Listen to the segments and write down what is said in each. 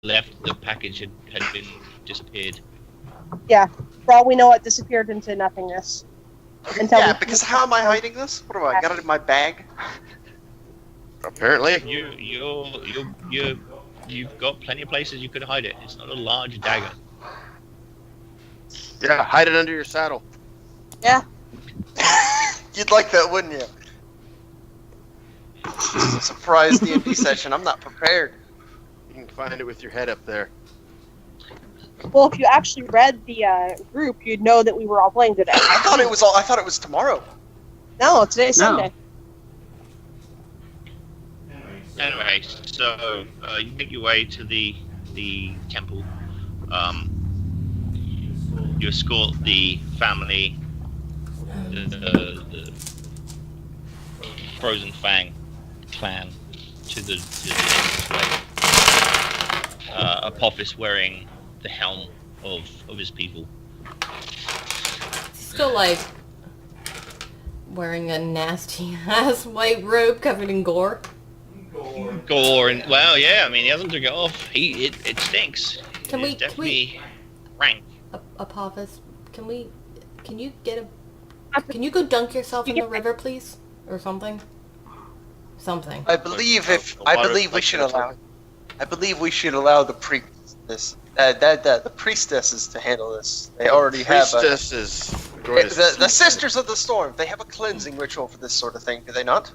left, the package had been disappeared. Yeah. For all we know, it disappeared into nothingness. Yeah, because how am I hiding this? What do I got it in my bag? Apparently. You've got plenty of places you could hide it. It's not a large dagger. Yeah, hide it under your saddle. Yeah. You'd like that, wouldn't you? Surprise D&D session. I'm not prepared. You can find it with your head up there. Well, if you actually read the group, you'd know that we were all playing today. I thought it was tomorrow. No, today's Sunday. Anyway, so you make your way to the temple. You escort the family, the Frozen Fang clan to the way. Apophis wearing the helm of his people. Still like wearing a nasty ass white robe covered in gore. Gore and well, yeah. I mean, he hasn't took it off. It stinks. Can we rank? Apophis, can you go dunk yourself in the river, please, or something? Something. I believe we should allow the priestesses to handle this. They already have the Sisters of the Storm. They have a cleansing ritual for this sort of thing, do they not?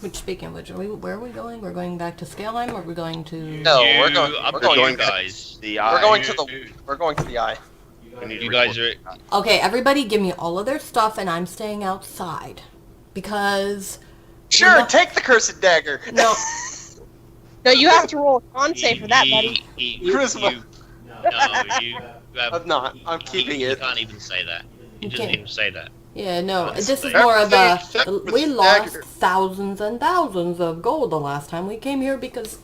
Which, speaking of which, where are we going? We're going back to Scaleheim, or are we going to? No, we're going guys. We're going to the eye. You guys are. Okay, everybody, give me all of their stuff, and I'm staying outside because. Sure, take the cursed dagger. No. No, you have to roll a con save for that, buddy. Charisma. You have. I'm not. I'm keeping it. You can't even say that. You just even say that. Yeah, no, this is more of a... We lost thousands and thousands of gold the last time we came here because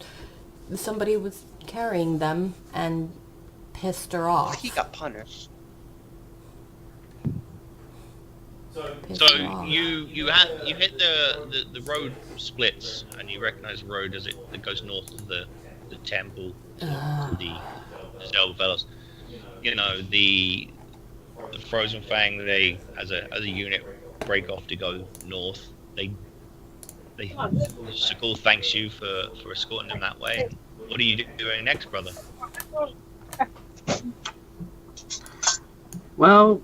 somebody was carrying them and pissed her off. He got punished. So you hit the road splits and you recognize the road as it goes north of the temple to the Zelvavelos. You know the Frozen Fang, they as a unit break off to go north. Sakul thanks you for escorting them that way. What are you doing next, brother? Well,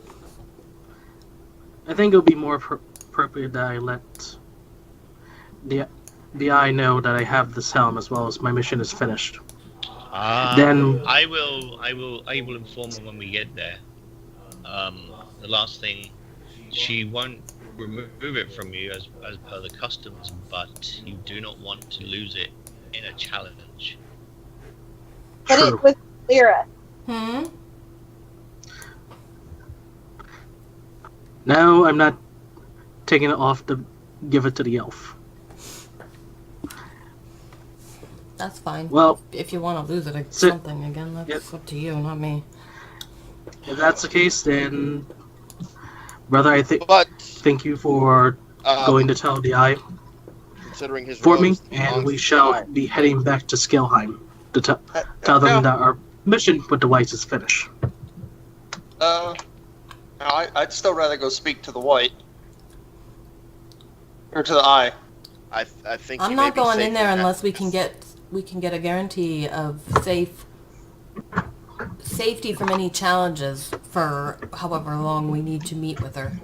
I think it would be more appropriate that I let the eye know that I have this helm as well as my mission is finished. Then I will inform them when we get there. The last thing, she won't remove it from you as per the customs, but you do not want to lose it in a challenge. But it was Lyra. No, I'm not taking it off to give it to the elf. That's fine. Well, if you want to lose it or something again, that's up to you, not me. If that's the case, then, brother, thank you for going to tell the eye considering his for me, and we shall be heading back to Scaleheim to tell them that our mission with the whites is finished. I'd still rather go speak to the white. Or to the eye. I think I'm not going in there unless we can get a guarantee of safety from any challenges for however long we need to meet with her.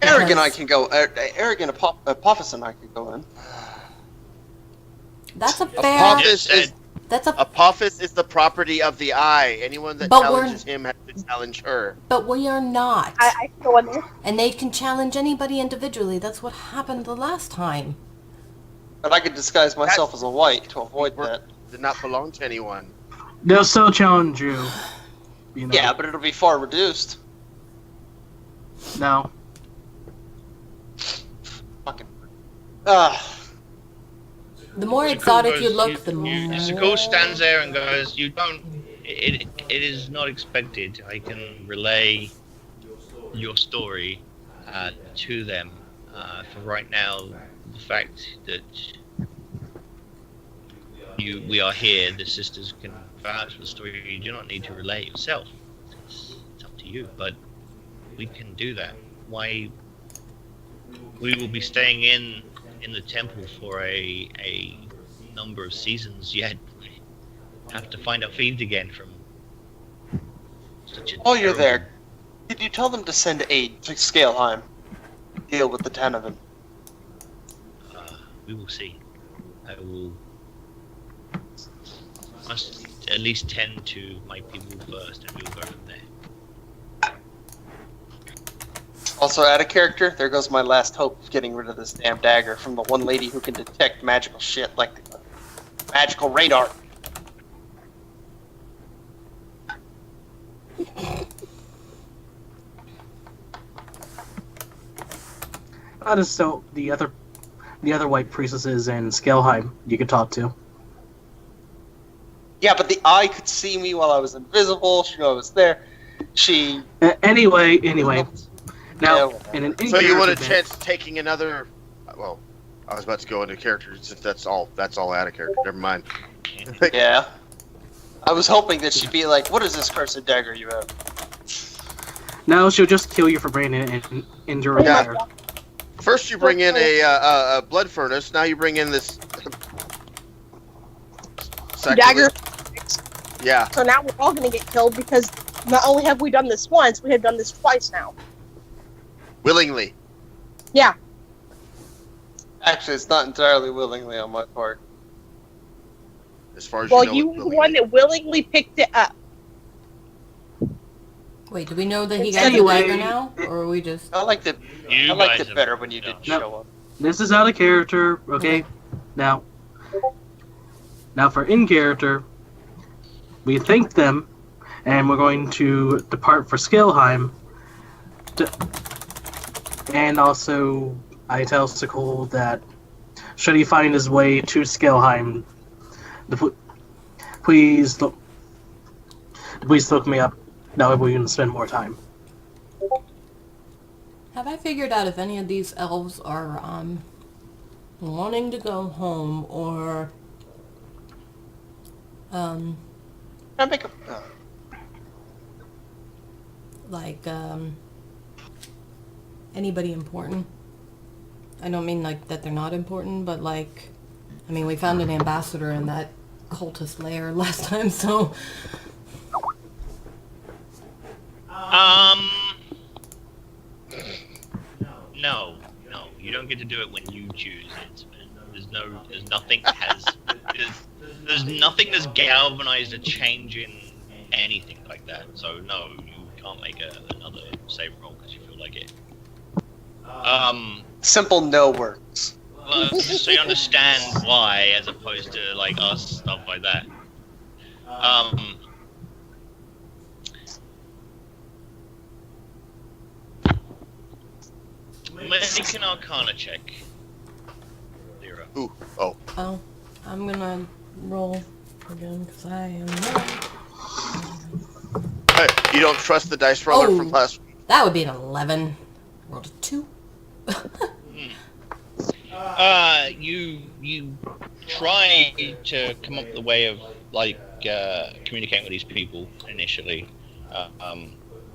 Arrogant I can go. Arrogant Apophis and I can go in. That's a fair... Apophis is the property of the eye. Anyone that challenges him has to challenge her. But we are not. I can go in there. And they can challenge anybody individually. That's what happened the last time. But I could disguise myself as a white to avoid that. Did not belong to anyone. They'll still challenge you. You know. Yeah, but it'll be far reduced. No. Fucking. The more exotic you look, the more... Sakul stands there and goes, you don't... It is not expected. I can relay your story to them. For right now, the fact that we are here. The sisters can vouch for the story. You do not need to relay it yourself. It's up to you, but we can do that. Why? We will be staying in the temple for a number of seasons yet. We have to find our feet again from such a. While you're there, did you tell them to send aid to Scaleheim? Deal with the 10 of them. We will see. I must at least tend to my people first, and we will go from there. Also, out of character, there goes my last hope of getting rid of this damn dagger from the one lady who can detect magical shit like the magical radar. That is so the other white priestesses in Scaleheim you could talk to. Yeah, but the eye could see me while I was invisible. She knew I was there. She. Anyway. Now, Yeah, in an So you want a in-character chance of taking another? Well, I was about to go into character. Since that's all out of character. Never mind. Yeah. I was hoping that she'd be like, "What is this cursed dagger you have?" now she'll just kill you for bringing it into her Yeah. fire. First you bring in a blood furnace. Now you bring in this Dagger. Yeah. So now we're all gonna get killed because not only have we done this once, we have done this twice now. Willingly. Yeah. Actually, it's not entirely willingly on my part. As far as Well, you know, you it's were the one that willingly picked it up. Wait, do we know that he It's got the anyway- dagger now? Or are we just... I liked it. You I liked guys it better when you didn't No. show up. This is out of character, okay? Now for in character, we thank them, and we're going to depart for Scaleheim. And also, I tell Sikul that should he find his way to Scaleheim, please look me up. That way we can spend more time. Have I figured out if any of these elves are, wanting to go home or, Can I make a? like, anybody important? I don't mean, like, that they're not important, but, like, I mean, we found an ambassador in that cultist lair last time, so... No, you don't get to do it when you choose it. There's nothing that's galvanized a change in anything like that. So no, you can't make another save roll because you feel like it. Simple no works. Well, just so you understand why, as opposed to like us stuff like that. Make an Arcana check. Lyra. Ooh. Oh. Oh, I'm gonna roll again, because I am not... Hey, you don't trust the dice roller Oh. from last week? That would be an 11. Rolled a 2. You try to come up with a way of like communicating with these people initially,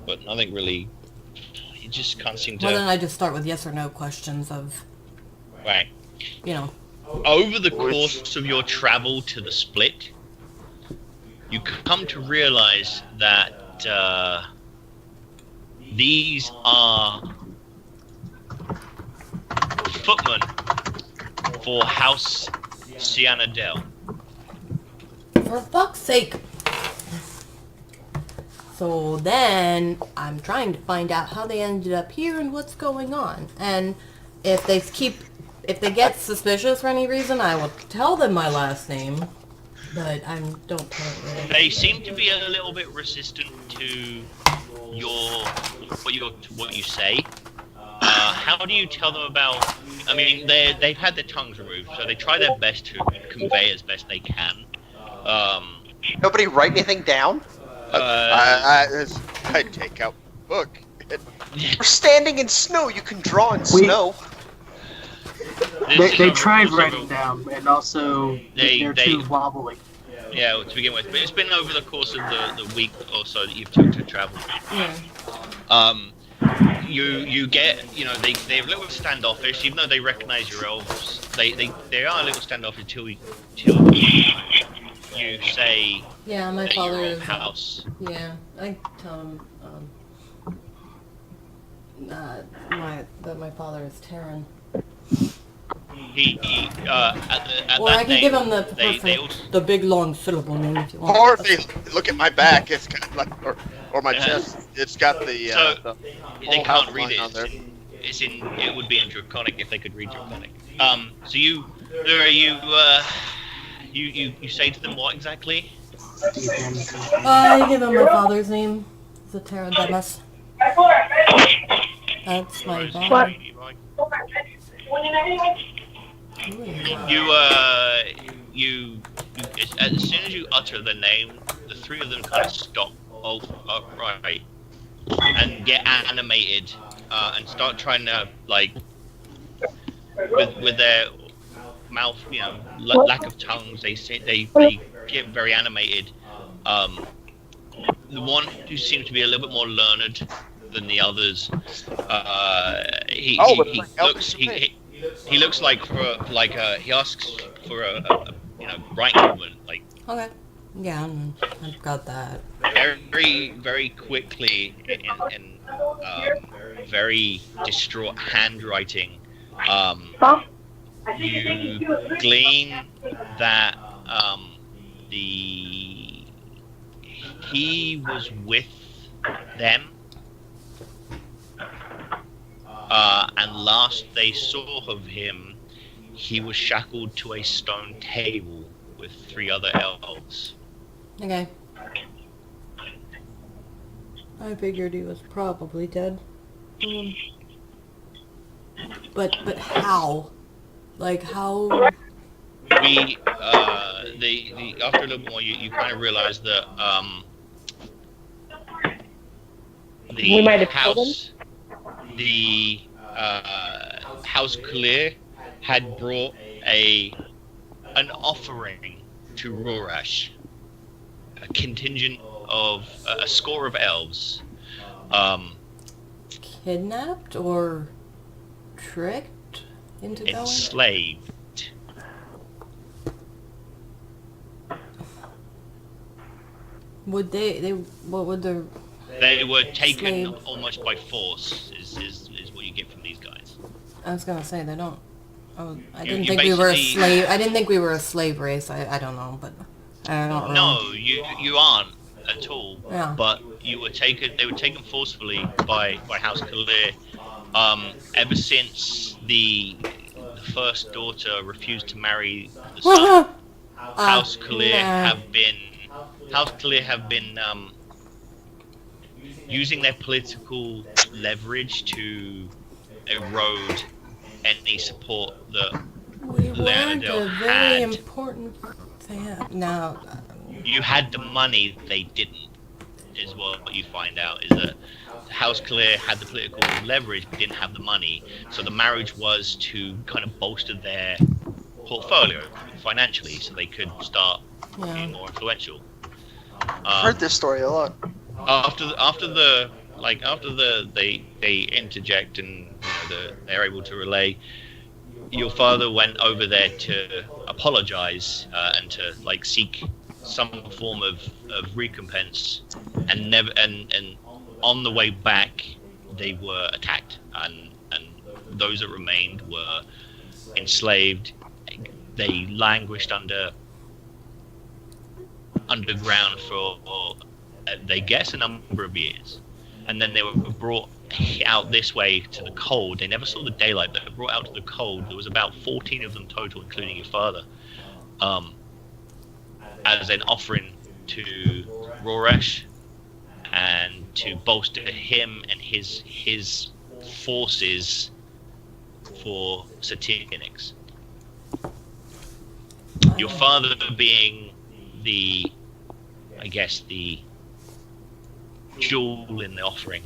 but nothing really. You just can't seem to. Well, then I just start with yes or no questions of, Right. you know. Over the course of your travel to the split, you come to realize that these are footmen for House Cyanadel. For fuck's sake. So then I'm trying to find out how they ended up here and what's going on. And if they get suspicious for any reason, I will tell them my last name. But I don't tell them. They seem to be a little bit resistant to what you say. How do you tell them about? I mean, they've had their tongues removed, so they try their best to convey as best they can. Nobody write anything down? I take out book. We're standing in snow. You can draw in snow. They tried writing down, and also they're too wobbly. Yeah, to begin with, but it's been over the course of the week or so that you've took to travel. Yeah. You get, they're a little standoffish, even though they recognize your elves. They are a little standoffish till you say. Yeah, my father's house. Yeah, I tell him that my father is Terran. He at or that I can name, give him the big long syllable name if you want. Or if they look at my back, it's got like, or my chest, it's got the. So they can't read it. On there. It would be in Draconic if they could read Draconic. So you say to them what exactly? I give him my father's name. It's a Terra Demas. That's my father. You as soon as you utter the name, the three of them kind of stop upright and get animated and start trying to with their mouth, lack of tongues. They get very animated. The one who seems to be a little bit more learned than the others, he looks like he asks for a right movement, like. Okay. Yeah, I've got that. Very, very quickly and very distraught handwriting. You glean that he was with them, and last they saw of him, he was shackled to a stone table with 3 other elves. Okay. I figured he was probably dead. But how? Like how? We after a little bit more, you kind of realize that We might have killed him. the House Clear had brought an offering to Rorash, a contingent of a score of elves. Kidnapped or tricked into going? Enslaved. Would what would the... They were taken almost by force, is what you get from these guys. I was gonna say, they don't... I didn't think we were a slave... I didn't think we were a slave race. I don't know, but... I don't know. No, you aren't at all. Yeah. But you were taken... They were taken forcefully by House Kalir. Ever since the first daughter refused to marry the son, House Kalir have been using their political leverage to erode any support that Leonardel had. Very important thing. No. You had the money, they didn't, is what you find out, is that House Clear had the political leverage but didn't have the money, so the marriage was to kind of bolster their portfolio financially so they could start being more influential. I've heard this story a lot. After they interject and they're able to relay. Your father went over there to apologize and to seek some form of recompense, and on the way back they were attacked, and those that remained were enslaved. They languished underground for they guess a number of years, and then they were brought out this way to the cold. They never saw the daylight, but they were brought out to the cold. There was about 14 of them total, including your father, as an offering to Roresh and to bolster him and his forces for Satyrnix. Your father being the jewel in the offering,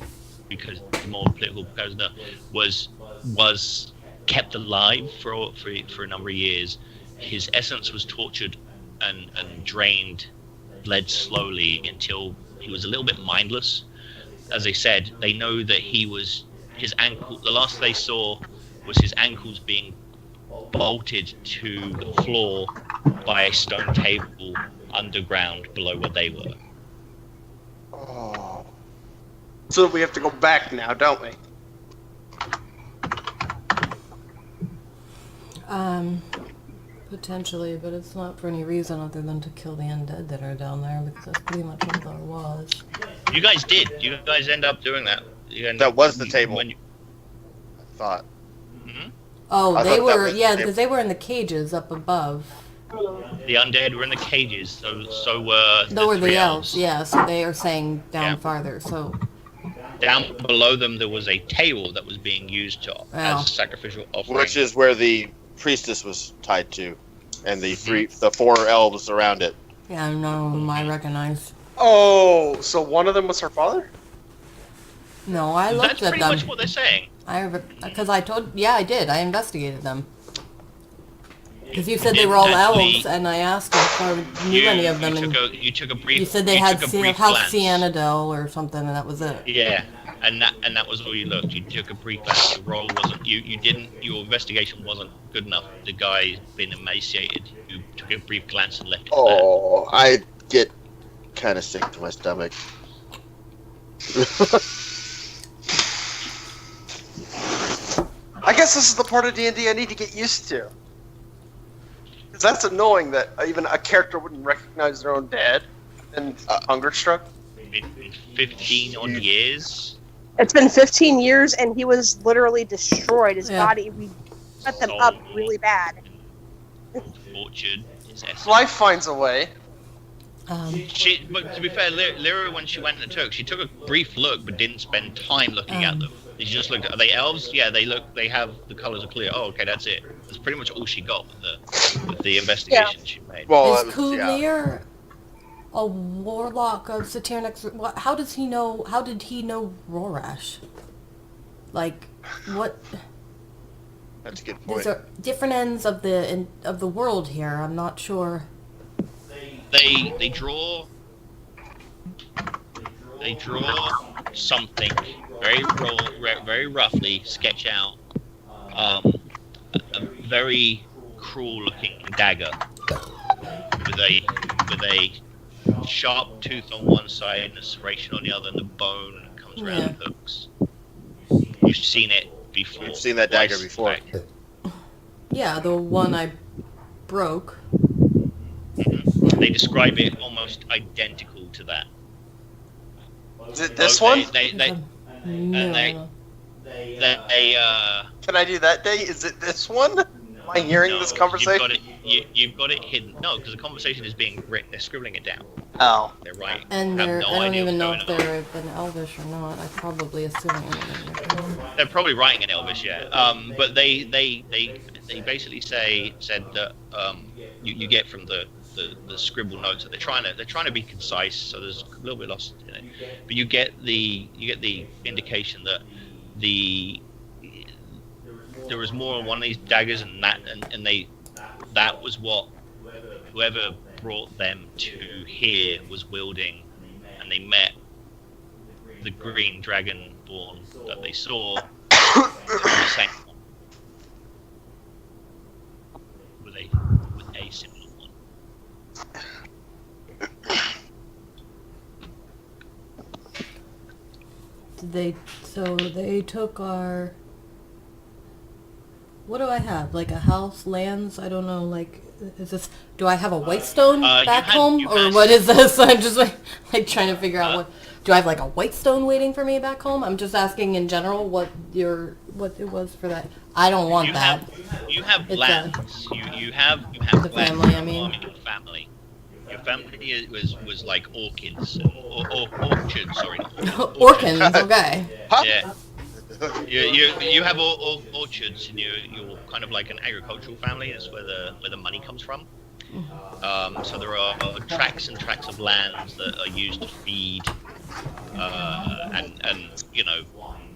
because the more political prisoner was kept alive for a number of years. His essence was tortured and drained, bled slowly until he was a little bit mindless. As they said, they know that his ankle. The last they saw was his ankles being bolted to the floor by a stone table underground below where they were. Oh. So we have to go back now, don't we? Potentially, but it's not for any reason other than to kill the undead that are down there, because that's pretty much all there was. You guys did. You guys end up doing that. That was the table. I thought. Mm-hmm. Oh, they were, yeah, because they were in the cages up above. The undead were in the cages, so were the elves, yeah, so they are saying down farther, so... Down below them there was a table that was being used as sacrificial offering. Which is where the priestess was tied to, and the four elves around it. Yeah, none of them I recognized. Oh, so one of them was her father? No, I looked at them. That's pretty much what they're saying. Because I did. I investigated them. Because you said they were all elves, and I asked if I knew any of them. You took a brief. You said they had House Cianadel or something, and that was it. Yeah, and that was all you looked. You took a brief glance. Your role wasn't. You didn't. Your investigation wasn't good enough. The guy's been emaciated. You took a brief glance and left it there. I get kind of sick to my stomach. I guess this is the part of D&D I need to get used to. Because that's annoying that even a character wouldn't recognize their own dad and hunger struck. Been 15 odd years. It's been 15 years, and he was literally destroyed. His body, we cut them up really bad. Tortured. Life finds a way. But to be fair, Lyra, when she went and she took a brief look, but didn't spend time looking at them. She just looked. Are they elves? Yeah, they look. They have the colors are clear. Oh, okay, that's it. That's pretty much all she got with the investigation she made. Well, is Kulir a warlock of Satyrnix? How does he know? How did he know Rorash? Like, what? That's a good point. These are different ends of the world here. I'm not sure. They draw something very roughly, sketch out a very cruel-looking dagger with a sharp tooth on one side and a serration on the other, and the bone comes around and hooks. You've seen it before. You've seen that dagger before. Yeah, the one I broke. Mm-hmm. They describe it almost identical to that. Is it this one? Can I do that day? Is it this one? Am I hearing this conversation? You've got it hidden. No, because the conversation is being written. They're scribbling it down. Oh. They're right. And I don't even know if they're in Elvish or not. I'm probably assuming. They're probably writing in Elvish, yeah. But they basically said that you get from the scribble notes that they're trying to be concise, so there's a little bit lost in it. But you get the indication that there was more on one of these daggers, and that was what whoever brought them to here was wielding, and they met the green dragonborn that they saw. The same one. With a similar one. They took our... What do I have? Like a house, lands? I don't know, like... Is this... Do I have a white stone back home? Or what is this? I'm just like trying to figure out what... Do I have like a white stone waiting for me back home? I'm just asking in general what it was for that. I don't want that. You have lands. You have the family, I mean. Your family. Your family was like orchids or orchards. Sorry. Orchids. Okay. Yeah. You have orchards, and you're kind of like an agricultural family. That's where the money comes from. So there are tracts and tracts of lands that are used to feed and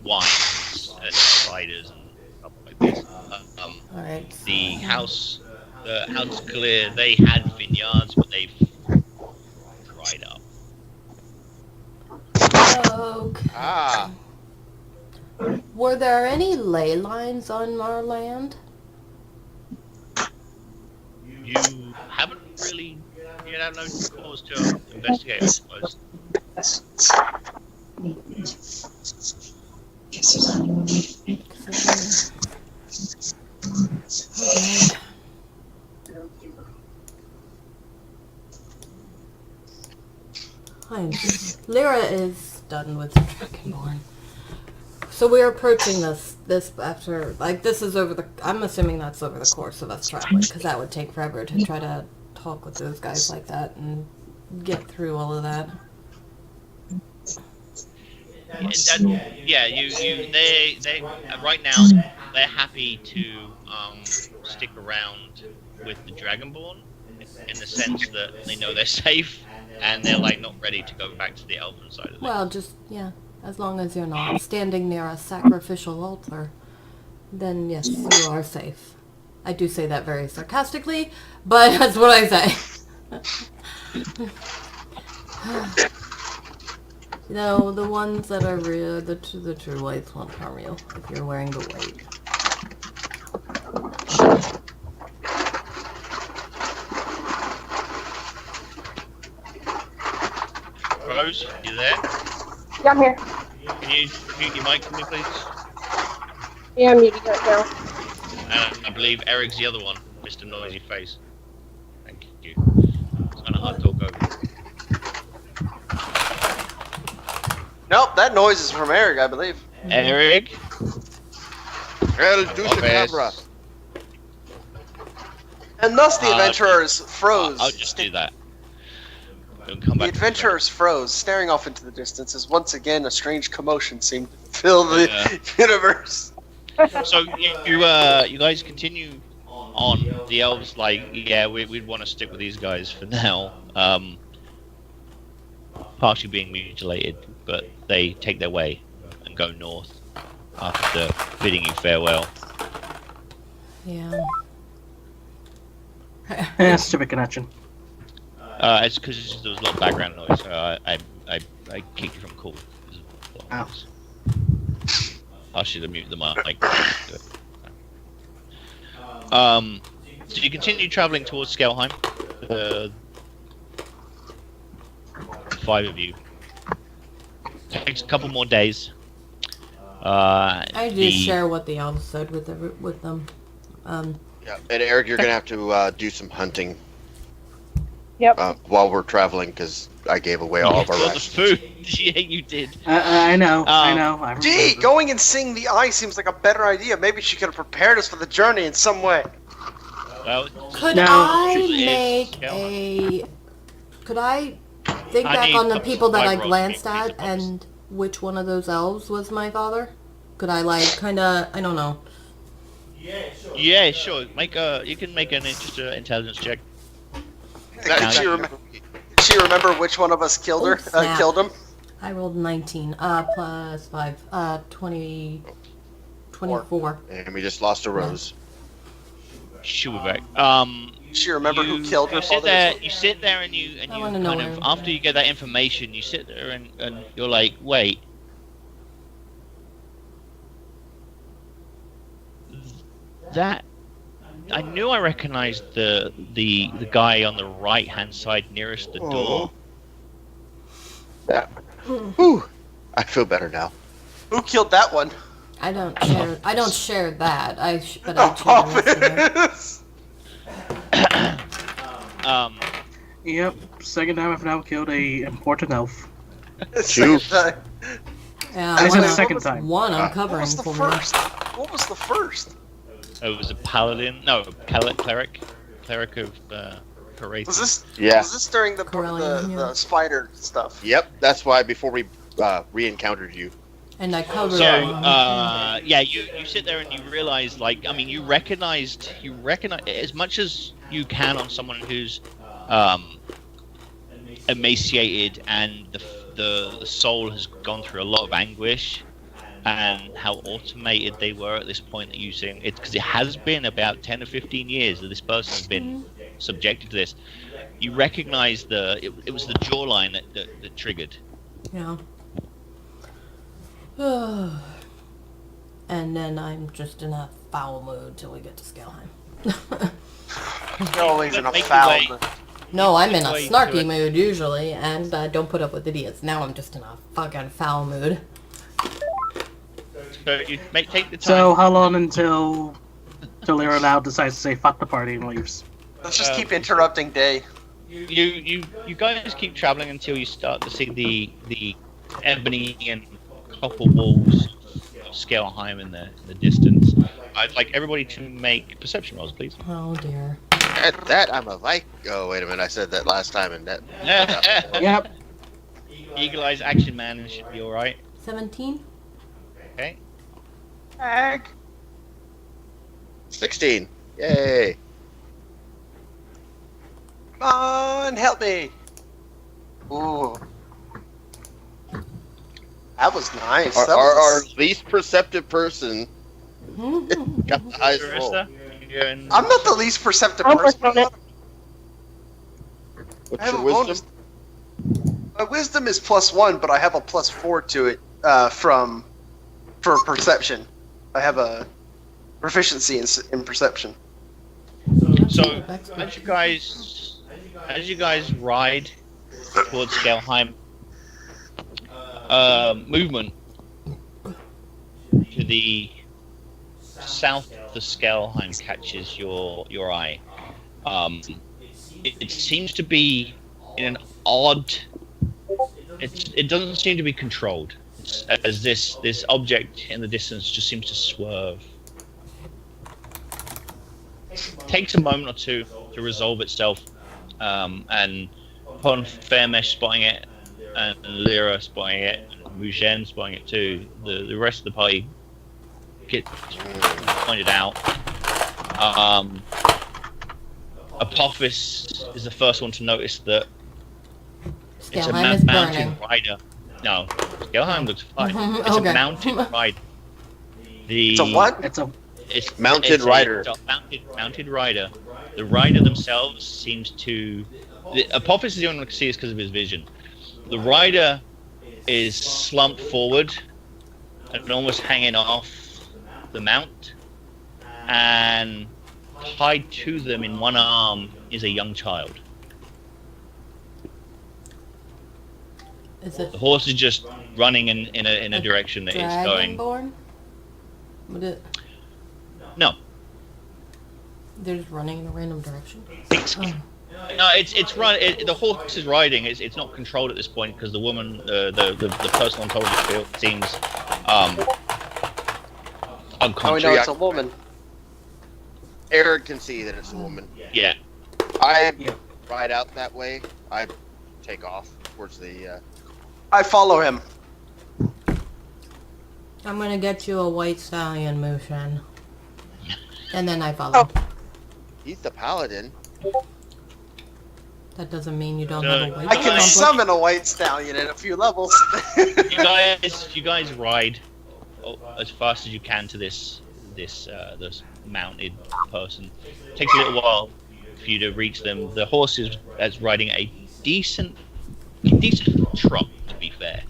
wines and ciders and stuff like All right. The house clear. They had vineyards, but they've dried up. Okay. Ah. Were there any ley lines on our land? You haven't really, no cause to investigate, I suppose. Lyra is done with Dragonborn. So we're approaching this after, like, this is over the, I'm assuming that's over the course of us traveling, because that would take forever to try to talk with those guys like that and get through all of that. They right now they're happy to stick around with the Dragonborn in the sense that they know they're safe and they're like not ready to go back to the Elven side of it. Well, just as long as you're not standing near a sacrificial altar, then yes, you are safe. I do say that very sarcastically, but that's what I say. No, the ones that are real, the true whites won't harm you if you're wearing the white. Rose, you there? Yeah, I'm here. Can you mute your mic for me, please? Yeah, I'm muted right now. And I believe Eric's the other one, Mr. Noisy Face. Thank you. It's kind of hard to talk over. Nope, that noise is from Eric, I believe. Eric? El Dusacabra. And thus the adventurers froze. I'll just do that. Don't come back. The adventurers froze, staring off into the distance as once again a strange commotion seemed to fill the universe. So you guys continue on. The elves we'd want to stick with these guys for now. Partially being mutilated, but they take their way and go north after bidding you farewell. Yeah. Yeah, stupid connection. It's because there was a lot of background noise, so I kicked you from call. Ow. I should have muted the mic. So you continue traveling towards Skelheim. The 5 of you. Takes a couple more days. I just share what the elves said with them. Yeah, and Eric, you're gonna have to do some hunting. Yep. While we're traveling, because I gave away all of our rations. Food. Yeah, you did. I know. I Gee, remember. going and seeing the eye seems like a better idea. Maybe she could have prepared us for the journey in some way. Well, Could No. I It's- make a... Could I think I back need on the some people that I survival glanced rolls, at and which one of those elves was my father? Could I kinda, I don't know. yeah, sure. You can make an intelligence check. Did she remember which one of us killed her? Oh, snap. Killed him? I rolled 19, plus 5, 24. And we just lost a rose. Sure, back. She remember who killed her You sit father? there. You sit there, and you I wanna know kind of where- after you get that information, you sit there and you're like, wait. That I knew I recognized the guy on the right hand side nearest the door. That. Whew. I feel better now. Who killed that one? I don't share that. But I share the rest of it. Yep, second time I've now killed a important elf. Two. Yeah, I said one, second time. one I'm What covering was the for first? What was the first? It was a paladin. No, cleric of Parathon. Was this? Yeah. Was this during the Corellian, yeah. spider stuff? Yep, that's why before we re-encountered you. and I covered So, it. you sit there and you realize, you recognize as much as you can on someone who's emaciated and the soul has gone through a lot of anguish. and how automated they were at this point that you seeing it, because it has been about 10 or 15 years that this person has been subjected to this. You recognize it was the jawline that triggered. Yeah. And then I'm just in a foul mood till we get to Scaleheim. You're always in a Make foul your way- mood. No, I'm in a Wait, snarky wait. mood usually, and I don't put up with idiots. Now I'm just in a fucking foul mood. So you take the time. So how long until Lyra now decides to say fuck the party and leaves? Let's just keep interrupting Day. You guys keep traveling until you start to see the ebony and copper walls of Scaleheim in the distance. I'd like everybody to make perception rolls, please. Oh dear. At that, I'm a Viking. Oh, wait a minute. I said that last time, and that. Yep. Eagle Eyes Action Man should be alright. 17? Okay. Heck. 16. Yay. Come on, help me. Ooh. That was nice. That Our was- least perceptive person got the highest roll. Carissa, you're in- I'm not the least perceptive I'm person. working on it. What's I have your a wisdom? My wisdom is +1, but I have a +4 to it for perception. I have a proficiency in perception. So as you guys ride towards Scaleheim, movement to the south of the Scaleheim catches your eye. It seems to be in an odd. It doesn't seem to be controlled, as this object in the distance just seems to swerve. Takes a moment or two to resolve itself, and upon Fairmesh spotting it, and Lyra spotting it, and Mugen spotting it too, the rest of the party gets pointed out. Apophis is the first one to notice that it's a Scaleheim is mounted burning. rider. No, Scaleheim looks fine. It's Okay. a mounted rider. It's a what? It's Mounted rider. It's a mounted rider. The rider themselves seems to. Apophis is the only one who can see this because of his vision. The rider is slumped forward and almost hanging off the mount, and tied to them in one arm is a young child. Is it The horse is just running in a direction that it's going. Dragonborn? Would it? No, They're just running in a random direction. it's Oh. no, it's run. The horse is riding. It's not controlled at this point because the woman, the person on top of the field seems Oh, no, unconscious. it's a woman. Eric can see that it's a woman. Yeah. I Yeah. ride out that way. I take off towards the. I follow him. I'm gonna get you a white stallion, Mushin. And then I follow. Oh. He's the paladin. That doesn't mean you don't No. have a white I can stallion. summon a white stallion in a few levels. You guys ride as fast as you can to this mounted person. Takes a little while for you to reach them. The horse is riding a decent trot, to be fair.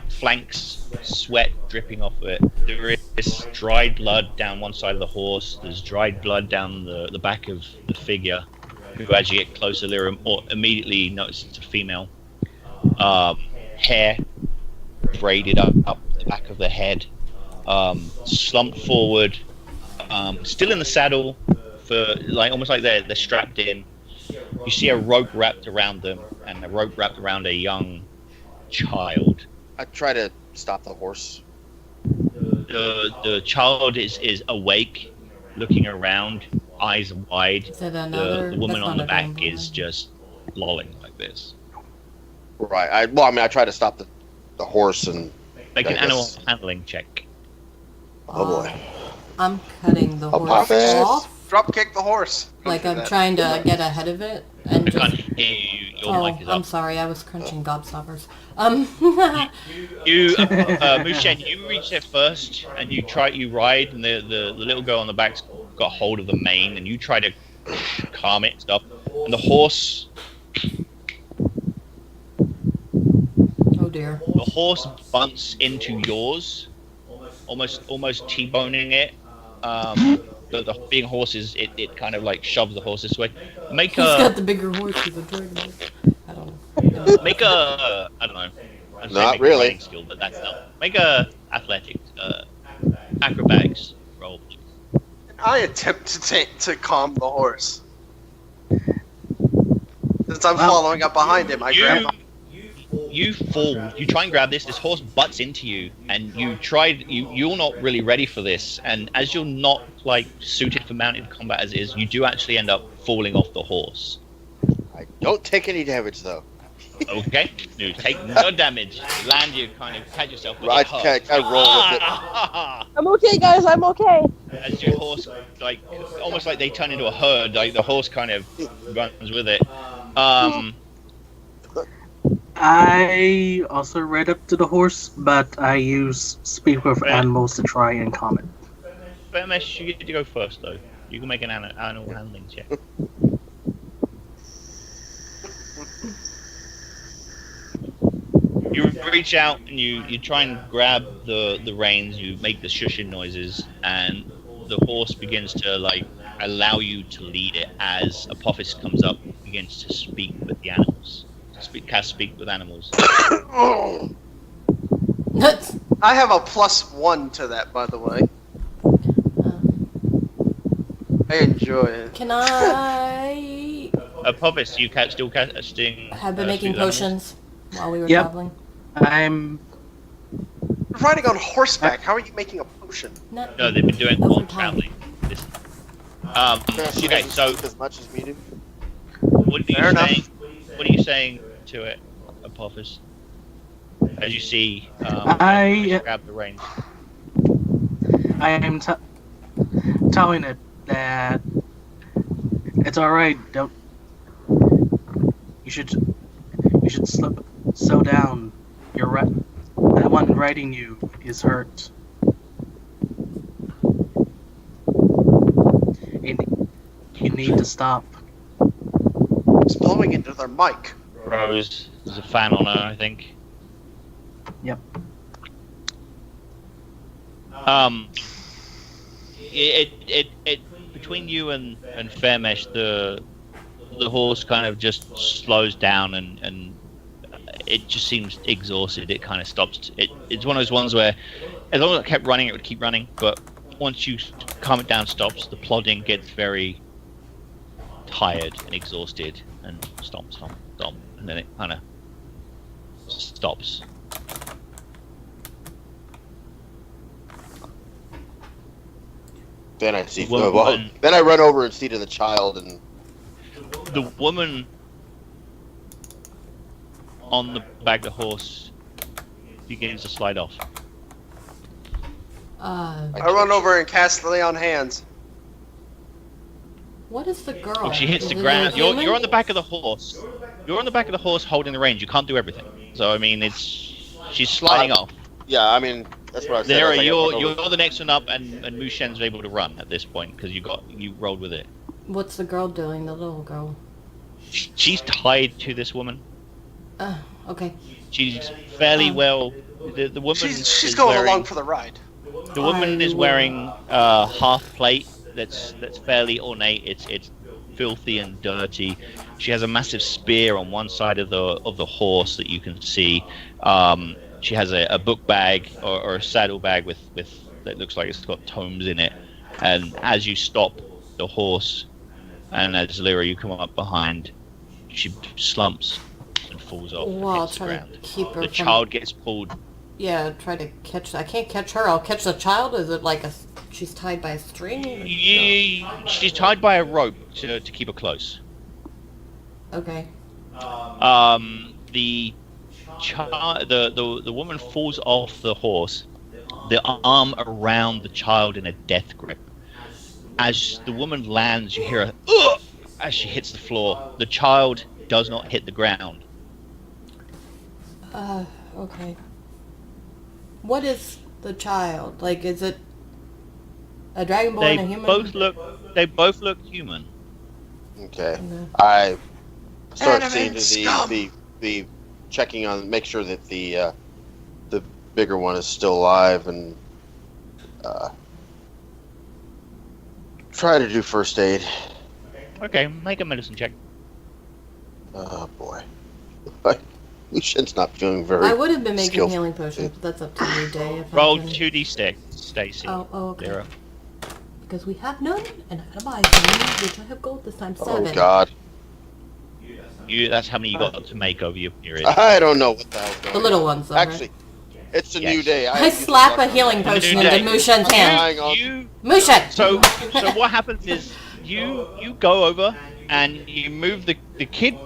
Flanks, sweat dripping off of it. There is dried blood down one side of the horse. There's dried blood down the back of the figure. Who, as you get closer, Lyra immediately notice it's a female. Hair braided up the back of the head, slumped forward, still in the saddle, for almost like they're strapped in. You see a rope wrapped around them, and a rope wrapped around a young child. I try to stop the horse. The child is awake, looking around, eyes wide. Is it another? The woman that's on the not a back dragonborn. is just lolling like this. Right. I try to stop the horse and. Make I an animal guess- handling check. Oh boy. I'm cutting the horse Apophis. off. Drop kick the horse. Like Don't I'm do that. trying to get ahead of it And I just... can't hear you. Your mic is I'm up. sorry, I was crunching gobstoppers. You, Mushen, you reach there first, and you ride, and the little girl on the back's got hold of the mane, and you try to calm it and stuff, and the horse... Oh dear. The horse bumps into yours, almost T-boning it. The being horse it kind of like shoves the horse this way. He's got the bigger horse. He's a dragon. I don't know. Make a I don't know. I'd say Not make a really. running skill, but that's not. Make a athletics, acrobatics roll. I attempt to calm the horse. Since I'm following up behind him, I grab him. You fall. You try and grab this. This horse butts into you, and you're not really ready for this. And as you're not like suited for mounted combat as is, you do actually end up falling off the horse. I don't take any damage though. Okay, you take no damage. You land, you kind of catch yourself. But Right, you're hurt. I roll with it. I'm okay, guys. I'm okay. As your horse, like, almost like they turn into a herd. Like the horse kind of runs with it. I also ride up to the horse, but I use speak with animals to try and calm it. Bemesh, you get to go first though. You can make an animal handling check. You reach out and you try and grab the reins. You make the shushing noises, and the horse begins to like allow you to lead it as Apophis comes up, and begins to speak with the animals. Speak with animals. I have a +1 to that, by the way. I enjoy it. Can I... Apophis, you still casting... have been making potions while we were Yep. traveling? I'm You're riding on horseback. How are you making a potion? No, they've been doing Over more time. traveling. She Okay, doesn't so sleep as much as we do. what are Fair you enough. saying? What are you saying to it, Apophis? As you see, I grab the reins. am telling it that it's all right. Don't you should slow down. You're right. The one riding you is hurt. You need to stop. It's blowing into their mic. Rose, there's a fan on her, I think. Yep. It between you and Fairmesh, the horse kind of just slows down and it just seems exhausted. It kind of stops. It's one of those ones where as long as it kept running, it would keep running. But once you calm it down, stops. The plodding gets very tired and exhausted, and stomp, and then it kind of stops. Then I see. Woman- Then I run over and see to the child, and The woman on the back of the horse begins to slide off. I run over and cast Lay on Hands. What is the girl? She hits Is the it a ground. human? You're on the back of the horse. You're on the back of the horse holding the reins. You can't do everything. So I mean, she's sliding off. yeah, I mean that's what I said. I There, was like, I run over. you're the next one up, and Mushen's able to run at this point because you rolled with it. What's the girl doing? The little girl. She's tied to this woman. Okay. She's fairly well. The woman. She's is going wearing, along for the ride. The woman is wearing a half plate that's fairly ornate. It's filthy and dirty. She has a massive spear on one side of the horse that you can see. She has a book bag or a saddle bag with that looks like it's got tomes in it. And as you stop the horse, and as Lyra you come up behind, she slumps and falls off and Well, I'll hits the try to ground. keep her The from... child gets pulled. Yeah, try to catch... I can't catch her. I'll catch the child? Is it like she's tied by a string? She's tied by a rope to keep her close. Okay. The woman falls off the horse, the arm around the child in a death grip. As the woman lands, you hear a "Ugh!" as she hits the floor, the child does not hit the ground. Okay. What is the child? Like, is it a dragonborn, a human? They both look human. Okay. No. I start Animate seeing scum! the checking on, make sure that the bigger one is still alive, and try to do first aid. Okay, make a medicine check. Oh boy, Lucian's not feeling very. I would have been making skillful. healing potions, but that's up to you, Day. If Roll I can... 2d6, Stacy. Oh, okay. Lyra. Because we have none, and I gotta buy some, which I have gold this time. 7. Oh God. That's how many you got to make over your period. I don't know what the hell's going The on. little ones, though, Actually, it's a new day. I slap a healing potion into Mushen's hand. Mushen! So what happens is you go over and you move the kid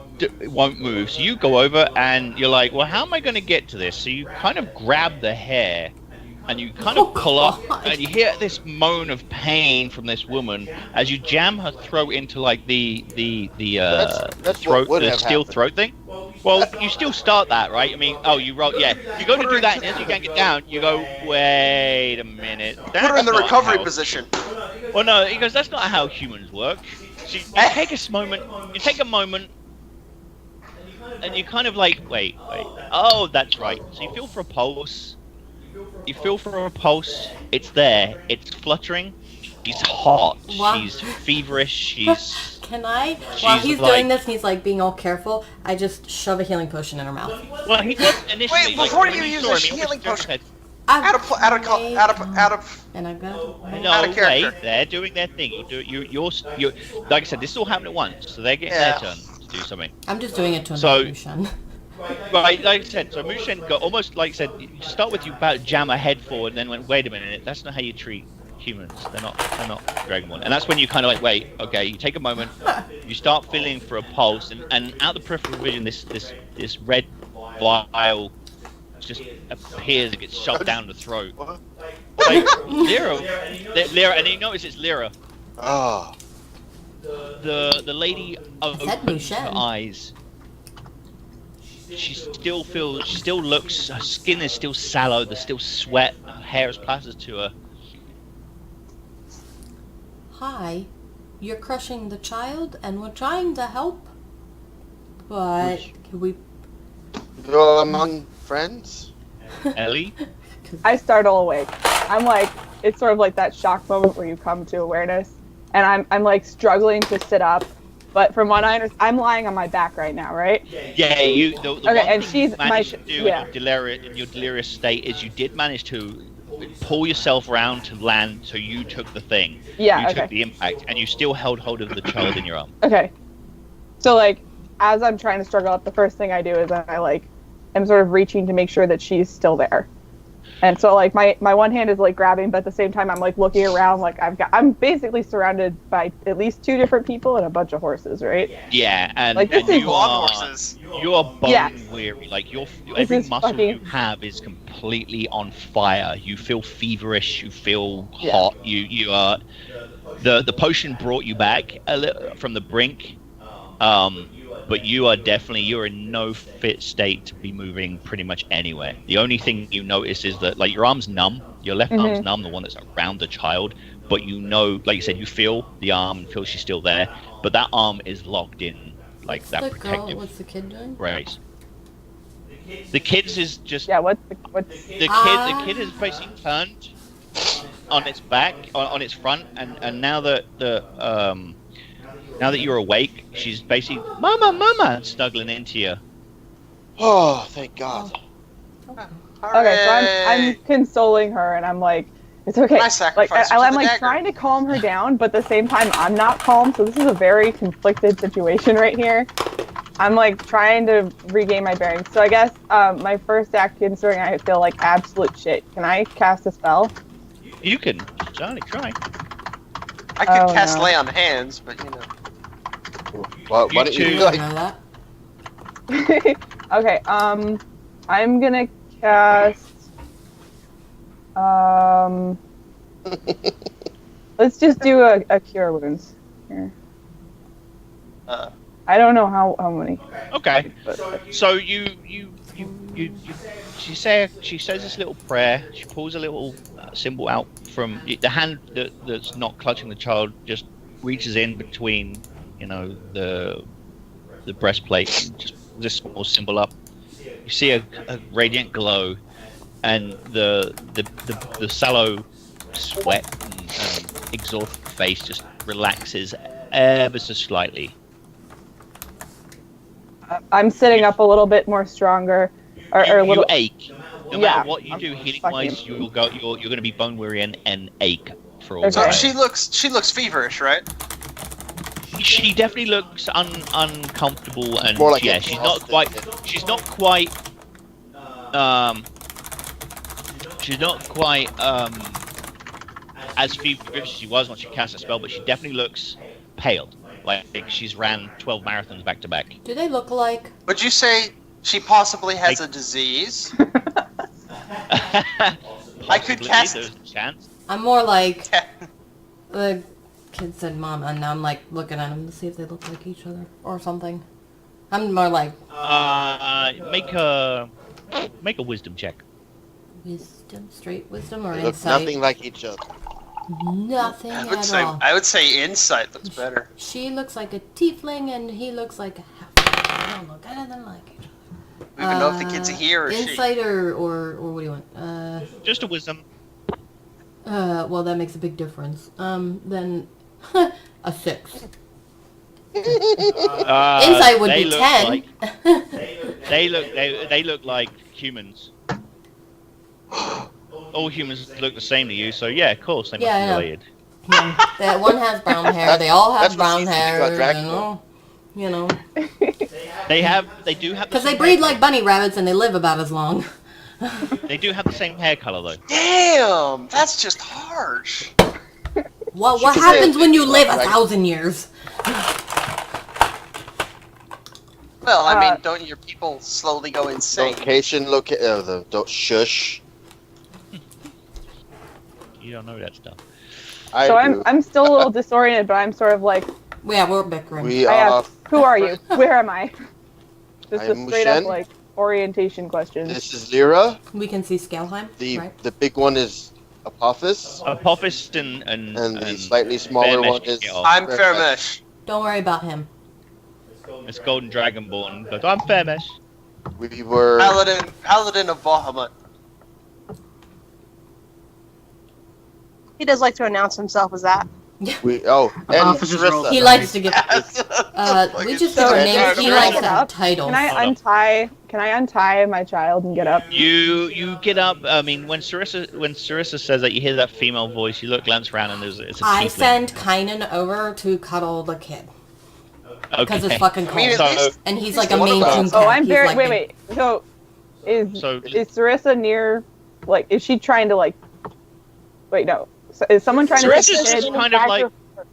won't move, so you go over and you're like, well, how am I going to get to this? So you kind of grab the hair and you kind of pull up, and you hear this moan of pain from this woman as you jam her throat into like the That's throat, what would the have steel happened. throat thing. Well, you still start that, right? I mean, you roll, yeah. You go to do that, and as you can't get down, you go, wait a minute. Put her in the That's not recovery how- position. Well, no, he goes, that's not how humans work. So you take a moment, and you kind of like, wait. Oh, that's right. So you feel for a pulse. You feel for a pulse. It's there. It's fluttering. She's hot. Wow. She's feverish. She's... Can I, while She's he's like- doing this and he's like being all careful, I just shove a healing potion in her mouth. Well, he was initially... Wait, before when you use saw a him, he healing almost potion. said, Out of And I've got... no, Out of character. wait, they're doing their thing. You're, like I said, this all happened at once, so they're getting Yeah. their turn to do something. I'm just doing it to So- annoy Mushen. Right, like I said, so Mushen got almost, like I said, you start with you about jam her head forward, and then went, wait a minute, that's not how you treat humans. They're not Dragonborn. And that's when you kind of like, wait, okay, you take a moment, you start feeling for a pulse, and out the peripheral vision, this red vial just appears and gets shoved down the throat. Like, Lyra, and you notice it's Lyra. Oh. The lady opens Mushen. her eyes. She still looks, her skin is still sallow, there's still sweat, her hair is plastered to her. Hi, you're crushing the child and we're trying to help, but can we... Go among friends? Ellie? I startle awake. I'm like, it's sort of like that shock moment where you come to awareness, and I'm like struggling to sit up. But from what I understand, I'm lying on my back right now, right? Yeah, the Okay, one and thing she's you managed to do yeah. in your delirious state is you did manage to pull yourself around to land, so you took the thing. Yeah, You okay. took the impact, and you still held hold of the child in your arm. Okay. So like, as I'm trying to struggle up, the first thing I do is I like, am sort of reaching to make sure that she's still there. And so like my one hand is like grabbing, but at the same time I'm like looking around, like I'm basically surrounded by at least 2 different people and a bunch of horses, right? Yeah, and, Like, this and is you Long are horses. you are bone Yes. weary. Like This every is muscle fucking- you have is completely on fire. You feel feverish. You feel Yeah. hot. You are the potion brought you back a little from the brink. But you're in no fit state to be moving pretty much anywhere. The only thing you notice is that like your arm's numb, your left arm's numb, the one that's around the child, but you know, like you said, you feel the arm and feel she's still there, but that arm is locked in, like that protective What's the kid doing? brace. The kid's is just Yeah, what's the kid is basically turned on its back, on its front, and now that now that you're awake, she's basically mama snuggling into you. Oh, thank God. okay, so I'm consoling her and I'm like, it's okay. I sacrifice Like her to I'm the like dagger. trying to calm her down, but at the same time I'm not calm, so this is a very conflicted situation right here. I'm like trying to regain my bearings. So I guess my first act, considering I feel like absolute shit, can I cast a spell? You can, Johnny, try. I could Oh, cast no. lay on hands, but you know. Why don't You you two- like? Know that? Okay, I'm gonna cast let's just do a cure wounds here. I don't know how many. Okay. So she says this little prayer. She pulls a little symbol out from the hand that's not clutching the child. Just reaches in between, the breastplate. And just this small symbol up. You see a radiant glow, and the sallow sweat and exhausted face just relaxes ever so slightly. I'm sitting up a little bit more stronger, or a little. You ache. No matter what you do healing-wise, you're going to be bone weary and ache for all. So time. she looks feverish, right? She definitely looks uncomfortable, and More like she's not quite as feverish as she was when she cast a spell, but she definitely looks pale, like she's ran 12 marathons back to back. Do they look like? Would you say she possibly has a disease? I could cast. There's a chance. I'm more like the kid said mom, and I'm like looking at them to see if they look like each other or something. I'm more like make a wisdom check. wisdom, straight wisdom, or They look insight. nothing like each other. Nothing at all. I would say insight looks better. She looks like a tiefling, and he looks like a half. They don't look anything like each other. We even know if the kid's a he or a she. Insight or what do you want? Just a wisdom. Well, that makes a big difference. Then a 6. Insight would be 10. They look like humans. All humans look the same to you, so yeah, of course they must Yeah, I be know. related. That one has brown hair. They all have That's what's brown easy to hair. do about Dragon They do have Because they breed like bunny rabbits and they live about as long. They do have the same hair color though. Damn, that's just harsh. What could happens say when you it's live like- 1,000 years? Well, I mean, don't your people slowly go insane? Location, don't shush. You don't know that stuff. I So do. I'm still a little disoriented, but I'm sort of like, Yeah, we're bickering. We I are. ask, who are you? Where am I? Just I a am straight up Mushen. like orientation question. This is Lyra. We can see Scaleheim, The right? the big one is Apophis, Apophis and the slightly smaller Fairmesh one can is. get off. I'm Fairmesh. Don't worry about him. It's Golden Dragonborn. Goes, I'm Fairmesh. We were. Paladin of Bahamut. He does like to announce himself as that. And Officers roll. Sarissa. He likes to get. Yes. We just So said our is names. there He a likes way to up? have titles. Can I untie my child and get up? You get up. I mean, when Sarissa says that, you hear that female voice. You glance around, and it's a I tiefling. send Kynan over to cuddle the kid because it's fucking cold. I mean, at least- And he's at like least a one of main us- coon Oh, cat. I'm He's very. like Wait. So, is Sarissa near? Like, is she trying to like? Wait, no. So, is someone trying to take Sarissa's the just kid? kind of like.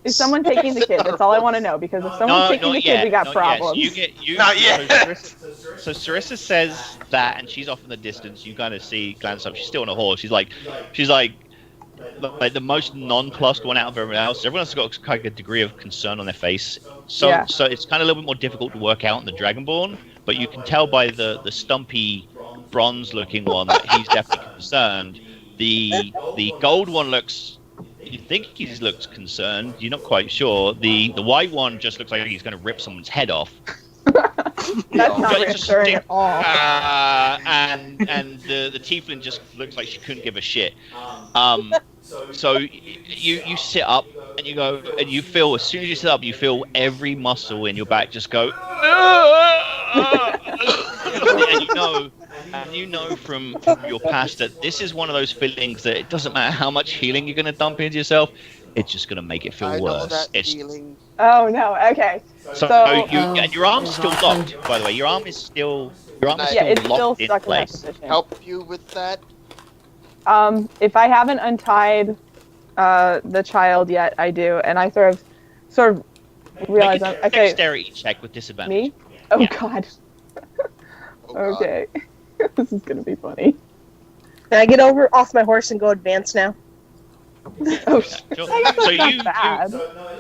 Is someone taking the kid? That's all I want to know. Because if someone's taking the kid, we got not problems. Yet. Not yet. So Sarissa says that, and she's off in the distance. You kind of glance up. She's still on a horse. She's like the most nonplussed one out of everyone else. Everyone else has got kind of a degree of concern on their face. So it's kind of a little bit more difficult to work out in the Dragonborn, but you can tell by the stumpy, bronze-looking one that he's definitely concerned. The gold one looks. You think he looks concerned. You're not quite sure. The white one just looks like he's going to rip someone's head off. That's not But it's reassuring at all. And the tiefling just looks like she couldn't give a shit. So you sit up and you go, and you feel, as soon as you sit up, you feel every muscle in your back just go. And you know from your past that this is one of those feelings that it doesn't matter how much healing you're going to dump into yourself, it's just going to make it feel I know worse. that It's feeling. Oh no. Okay. so and your arm's still locked, by the way. Your arm is still Yeah, it's still locked in stuck in that place. position. Help you with that? If I haven't untied the child yet, I do, and I sort of realize Make a I say dexterity check with disadvantage. me. Oh Yeah. God. Oh, God. Okay. This is gonna be funny. Can I get off my horse and go advance now? Oh, Sure. I guess So that's you, not bad.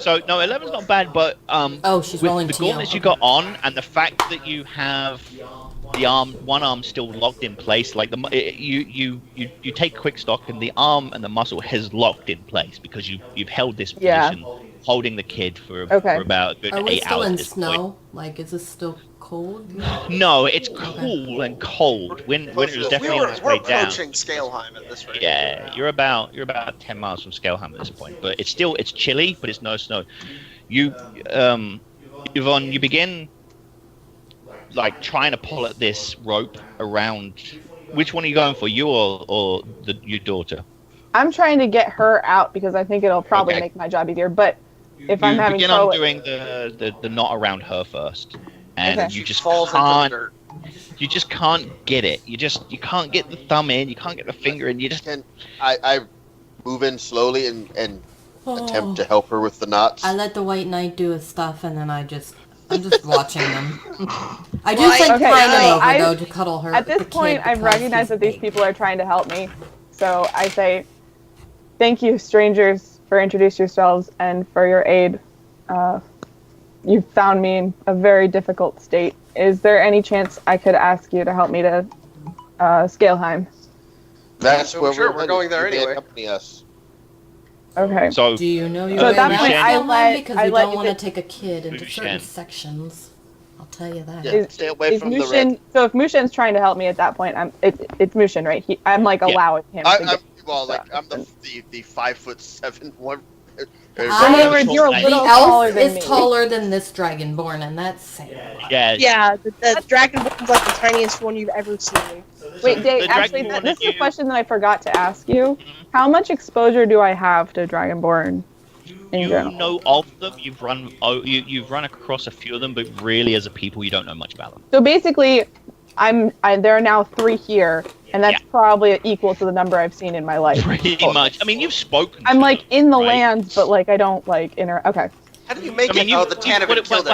so no, 11's not bad, but Oh, she's with rolling the teal. gauntlets you got on and the fact that you have the one arm still locked in place, like you take quick stock and the arm and the muscle has locked in place because you've held this position, holding the kid for about a good Are we 8 still hours. in at this snow? point. Like, is this still cold? No, it's cool and cold. Winter is definitely on its we're way down. approaching Scaleheim at this rate. Yeah, you're about 10 miles from Scaleheim at this point, but it's chilly, but it's no snow. Yvonne, you begin like trying to pull at this rope around. Which one are you going for, you or your daughter? I'm trying to get her out because I think it'll probably make my job easier. But if I'm having trouble, begin undoing the knot around her first, and you just falls into the dirt. You just can't get it. You can't get the thumb in. You can't get the finger in. You just I move in slowly and attempt to help her with the knots. I let the White Knight do his stuff, and then I'm just watching them. I do climb them over though to cuddle her. At this point, I've recognized that these people are trying to help me, so I say, "Thank you, strangers, for introducing yourselves and for your aid. You found me in a very difficult state. Is there any chance I could ask you to help me to Scaleheim?" That's where we're going there anyway. Accompany us. Okay. So do you know your So at that point, because we don't want to take a kid into certain sections. I'll tell you that. Yeah, stay away from the red. So if Mushin's trying to help me at that point, it's Mushin, right? I'm like allowing him. I'm the 5'7" one. In other words, you're a little taller than me. The elf is taller than this dragonborn, and that's saying a lot. Yeah, the Dragonborn's like the tiniest one you've ever seen. Wait, Dave, actually, this is a question that I forgot to ask you. How much exposure do I have to Dragonborn in general? You know of them. You've run across a few of them, but really, as a people, you don't know much about them. So basically, there are now 3 here, and that's probably equal to the number I've seen in my life. Pretty much. I mean, you've spoken. I'm like in the right? lands, but like I don't like Okay. How do you make it? Oh, the Tanavan killed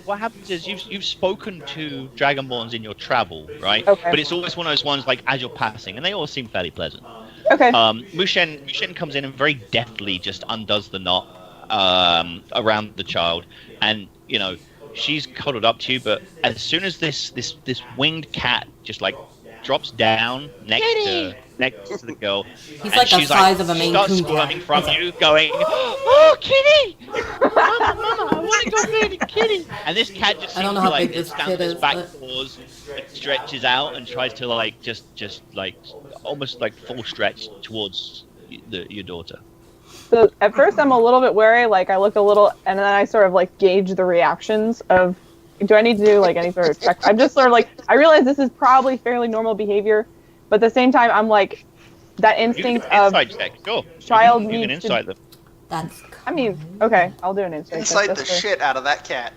what happens is you've spoken to Dragonborns in your travel, right? Okay. But it's always one of those ones like as you're passing, and they all seem fairly pleasant. Okay. Mushin comes in and very deftly just undoes the knot around the child, and she's cuddled up to you. But as soon as this winged cat just like drops down next to the girl, he's like the size of a Maine Coon squirming from you, going, "Oh, kitty! Mama, I want to go play the kitty!" And this cat just seems to like stand on its back paws, stretches out, and tries to like just like almost like full stretch towards your daughter. So at first I'm a little bit wary, like I look a little, and then I sort of like gauge the reactions of, do I need to do like any sort of check? I'm just sort of like, I realize this is probably fairly normal behavior, but at the same time I'm like, that instinct of child you can needs insight to. them. That's. I mean, okay, I'll do an insight. Insight the shit out of that cat.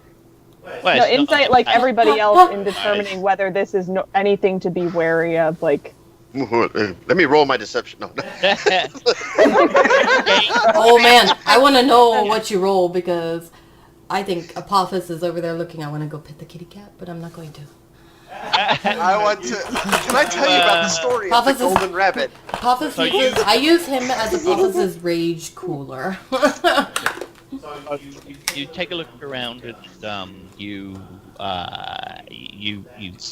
Well, No, insight like everybody else in determining whether this is anything to be wary of, like. Let me roll my deception. No. Oh man, I want to know what you roll because I think Apophis is over there looking. I want to go pet the kitty cat, but I'm not going to. I want to. Can I tell you about the story of the golden rabbit? Apophis I use him as Apophis's rage cooler. You take a look around and you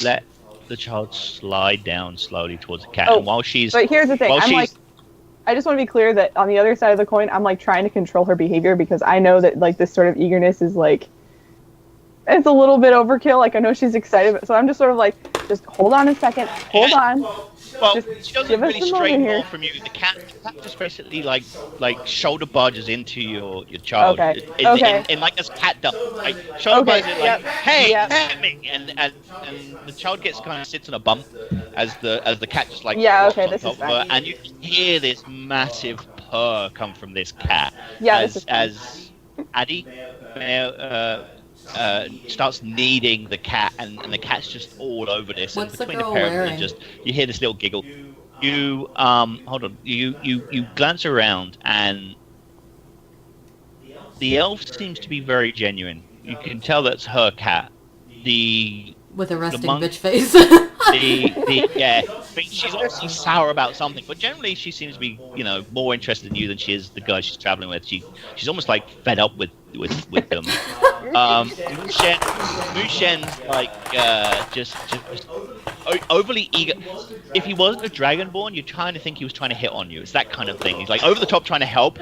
let the child slide down slowly towards the cat. Oh, and while she's but here's the thing. I'm like, I just want to be clear that on the other side of the coin, I'm like trying to control her behavior because I know that like this sort of eagerness is like, it's a little bit overkill. Like I know she's excited, so I'm just sort of like, just hold on a second, hold on. Well, just she doesn't really stray more from you. The cat just basically like shoulder barges into your child. Okay. In like this cat does. Like shoulder barges in, like, hey, help me, and the child gets kind of sits on a bump as the cat just like this on is top of her, fine. and you hear this massive purr come from this cat. Yeah, as Addie starts kneading the cat, and the cat's just all over this. What's and between the girl the pair of wearing? them, you hear this little giggle. You hold on. You glance around, and the elf seems to be very genuine. You can tell that's her cat. With a resting monk- bitch face. think she's obviously sour about something, but generally she seems to be, more interested in you than she is the guy she's traveling with. She's almost like fed up with them. Mushen's like just overly eager. If he wasn't a Dragonborn, you'd kind of think he was trying to hit on you. It's that kind of thing. He's like over the top trying to help,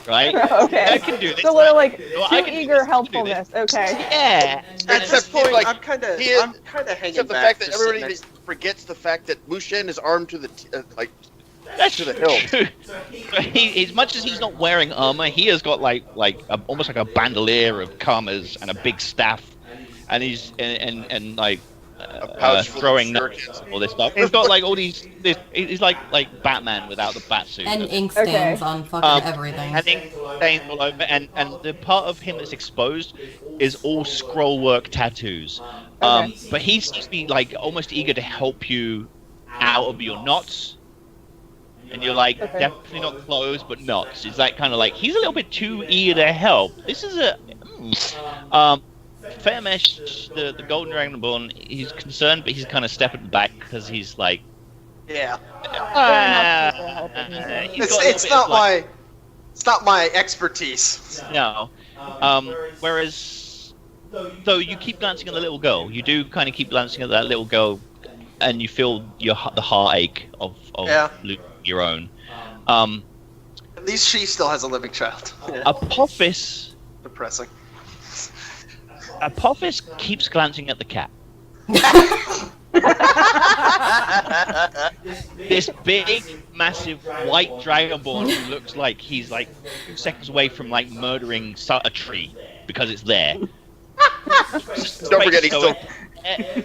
right? Okay. I can do this. So a little like Well, too I can do eager this, I can do helpfulness. Okay. Yeah. At this point, like, I'm kind of he is- hanging Except the back. fact that just everybody sitting next- forgets the fact that Mushen is armed to the That's to the hilt. true. As much as he's not wearing armor, he has got almost like a bandolier of karmas and a big staff, and he's and like pouch full of throwing shurikens. all this stuff. He's got like all these. He's like Batman without the bat suit. And ink stains Okay. on fucking everything. And ink stains all over, and the part of him that's exposed is all scroll work tattoos. But he seems to be like almost eager to help you out of your knots. And you're like, definitely not clothes, but knots. It's like kind of like he's a little bit too eager to help. This is Fairmesh, the Golden Dragonborn. He's concerned, but he's kind of stepping back because he's like, Yeah. he's got a little It's bit not of, like, it's not my expertise. No. Whereas, though you keep glancing at the little girl, you do kind of keep glancing at that little girl, and you feel the heartache of losing your own. At least she still has a living child. Apophis Depressing. keeps glancing at the cat. This big, massive white dragonborn who looks like he's like 2 seconds away from like murdering a tree because it's there. Don't forget, he's still.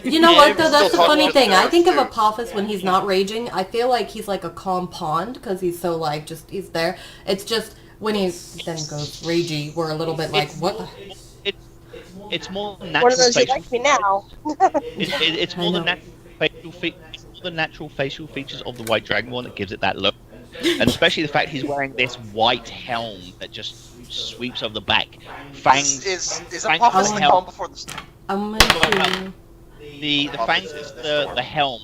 You know what, though? That's the Still funny talking thing. to the I think of too. Apophis when he's not raging. I feel like he's like a calm pond because he's so like he's there. It's just when he then goes ragey, we're a little bit like, what? It's more One natural of those you facial. like me now. It's more the I know. natural facial features of the white dragonborn that gives it that look, and especially the fact he's wearing this white helm that just sweeps over the back. Fangs. Is Fangs Apophis on the helm. calm before the storm? I'm gonna The fangs is the helm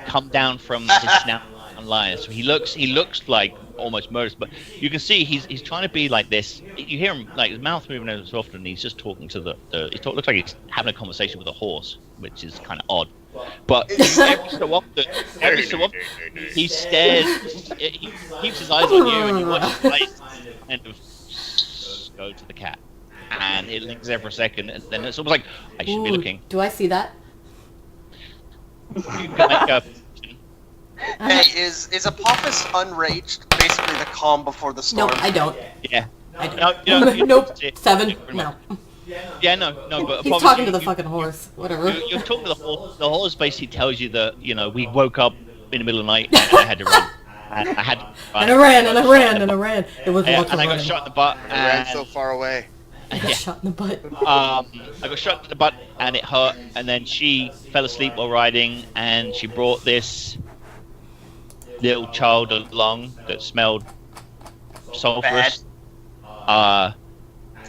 come down from his snout and line. So he looks like almost murderous, but you can see he's trying to be like this. You hear him like his mouth moving ever so often, and he's just talking to looks like he's having a conversation with a horse, which is kind of odd. But every so often, he stares. He keeps his eyes on you, and you watch his eyes kind of go to the cat, and it lingers there for a second, and then it's almost like I should be looking. Do I see that? You can make a Hey, is Apophis unraged? Basically the calm before the storm. No, I don't. yeah. I don't. No, you Nope. see it. 7. No. Yeah, no, but He's talking to the fucking horse. Whatever. You're talking to the horse. The horse basically tells you that we woke up in the middle of the night and I had to run. And I had to run. And I ran, and I ran, and I ran. It was Yeah, lots of and I got running. shot in the butt. I ran And, so far away. I got shot in the butt. I got shot in the butt and it hurt. And then she fell asleep while riding, and she brought this little child along that smelled sulphurous.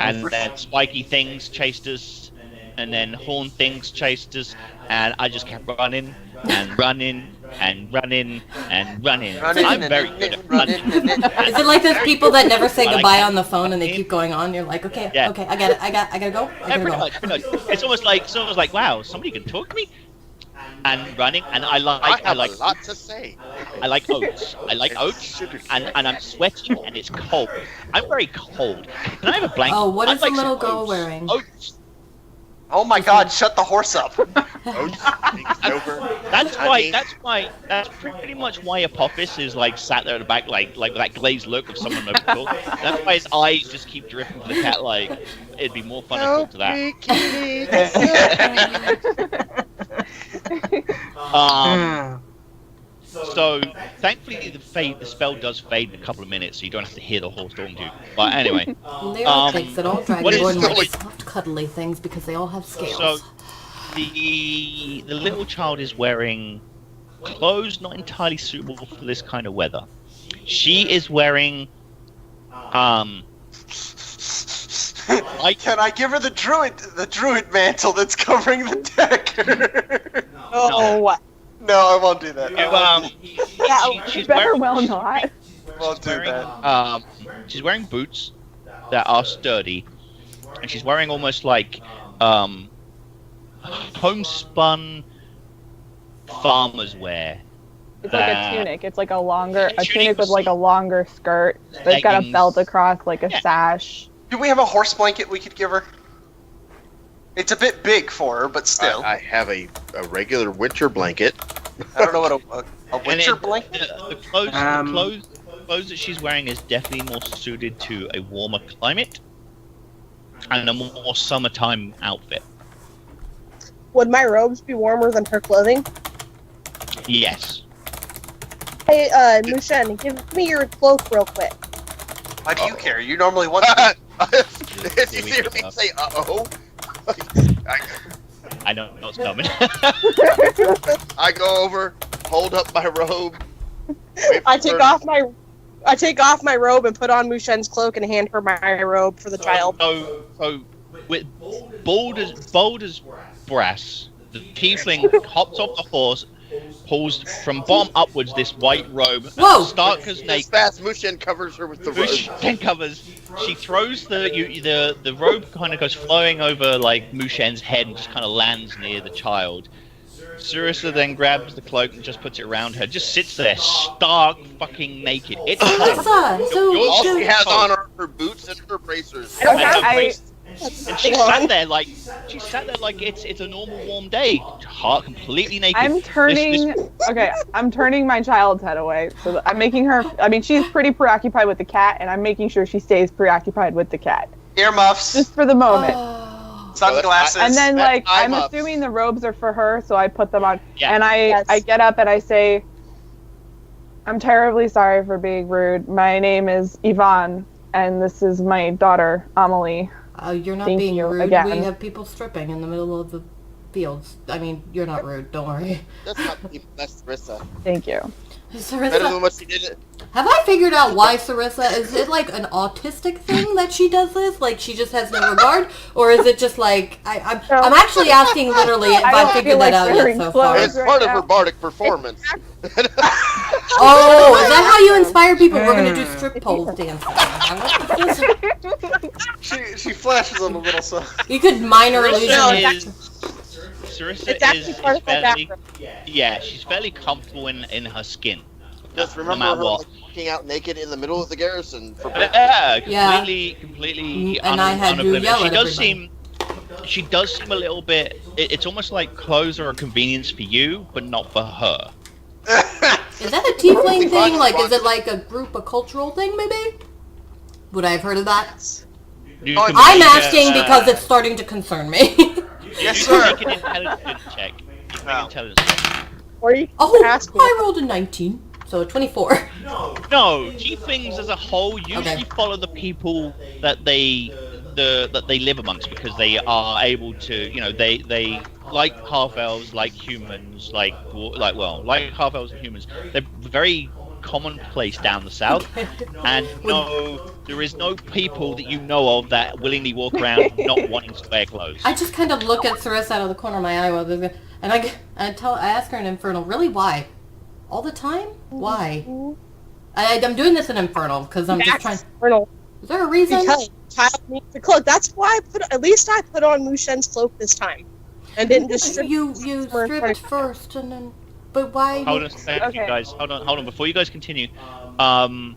And then spiky things chased us, and then horn things chased us, and I just kept running and running and running and running. I'm very good at running. Is it like those people that never say I like goodbye that. on the phone and they keep going on? You're like, okay, Yeah. okay, I got it, I gotta go, I Yeah, gotta pretty go. much, pretty much. It's almost like, wow, somebody can talk to me. And running, and I I like have a lot to say. I like oats. I like oats, and I'm sweating, and it's cold. I'm very cold. Can I have a blanket? Oh, what I'd is the like some little girl oats. wearing? Oats. Oh my god, shut the horse up. Oats, over. That's pretty much why Apophis is like sat there at the back, like with that glazed look of someone over the talk. That's why his eyes just keep drifting to the cat. Like it'd be more fun to talk to that. So thankfully the spell does fade in a couple of minutes, so you don't have to hear the horse talking to you. But anyway, Leo thinks that all what is- dragonborn like soft, cuddly things because they all have scales. so the little child is wearing clothes not entirely suitable for this kind of weather. She is wearing Can I give her the druid mantle that's covering the deck? Oh, No, I won't do that. She's better wearing, well not. Won't do wearing, that. she's wearing boots that are sturdy, and she's wearing almost like homespun farmer's wear. It's like a tunic. It's like a tunic with like a longer skirt. But it's got a belt across, like a sash. Do we have a horse blanket we could give her? It's a bit big for her, but still. I have a regular winter blanket. I don't know what a winter blanket. The clothes that she's wearing is definitely more suited to a warmer climate and a more summertime outfit. Would my robes be warmer than her clothing? Yes. Hey, Mushen, give me your cloak real quick. Why do you care? You normally want. Did you hear me say "uh-oh"? I know what's coming. I go over, hold up my robe. I take off my robe and put on Mushen's cloak and hand her my robe for the child. So with bold as brass, the tiefling hops off the horse, pulls from bottom upwards this white robe. Whoa! Stark as naked. Fast, Mushen covers her with the robe. Mushen covers. She throws the robe kind of goes flowing over like Mushen's head and just kind of lands near the child. Sarissa then grabs the cloak and just puts it around her. Just sits there, stark fucking naked. It's hot. Sarissa, All she has on are her boots and her bracers. And she sat there like it's a normal warm day, hot, completely naked. I'm turning. Okay, I'm turning my child's head away. So I'm making her. I mean, she's pretty preoccupied with the cat, and I'm making sure she stays preoccupied with the cat. Earmuffs. Just for the moment. Sunglasses. And then, like, I'm assuming the robes are for her, so I put them on. Yeah. And I get up and I say, "I'm terribly sorry for being rude. My name is Yvonne, and this is my daughter, Amelie." You're not Thank being you rude. again. We have people stripping in the middle of the fields. I mean, you're not rude. Don't worry. That's not people. That's Sarissa. Thank you. Better than what she did. Have I figured out why Sarissa, is it like an autistic thing that she does this? Like she just has no regard? Or is it just like, I'm actually asking literally if I figured that out yet so far. It's part of her bardic performance. Oh, is that how you inspire people? We're going to do strip pole dancing. She flashes them a little, so. You could minor illusion. Sarissa It's actually part of my background. Yeah, she's fairly comfortable in her skin. Just remember her like, walking out naked in the middle of the garrison. Completely and I had to yell at she does seem a little bit. It's almost like clothes are a convenience for you, but not for her. Is that a tiefling thing? Like, is it like a cultural thing, maybe? Would I have heard of that? I'm asking because it's starting to concern me. Yes, sir. Make an intelligence check. Intelligence check. I rolled a 19, so a 24. No, tieflings as a whole usually follow the people that they live amongst because they are able to, they like half elves, like humans, like half elves and humans. They're very commonplace down the south, and there is no people that you know of that willingly walk around not wanting to wear clothes. I just kind of look at Sarissa out of the corner of my eye and I ask her in Infernal, really, why? All the time? Why? I'm doing this in Infernal because I'm just trying. Infernal. Is there a reason? Because child needs the cloak. That's why at least I put on Mushen's cloak this time, and didn't just strip. You stripped first, and then. But why? Hold on a second, you guys. Hold on. Before you guys continue, Yvonne,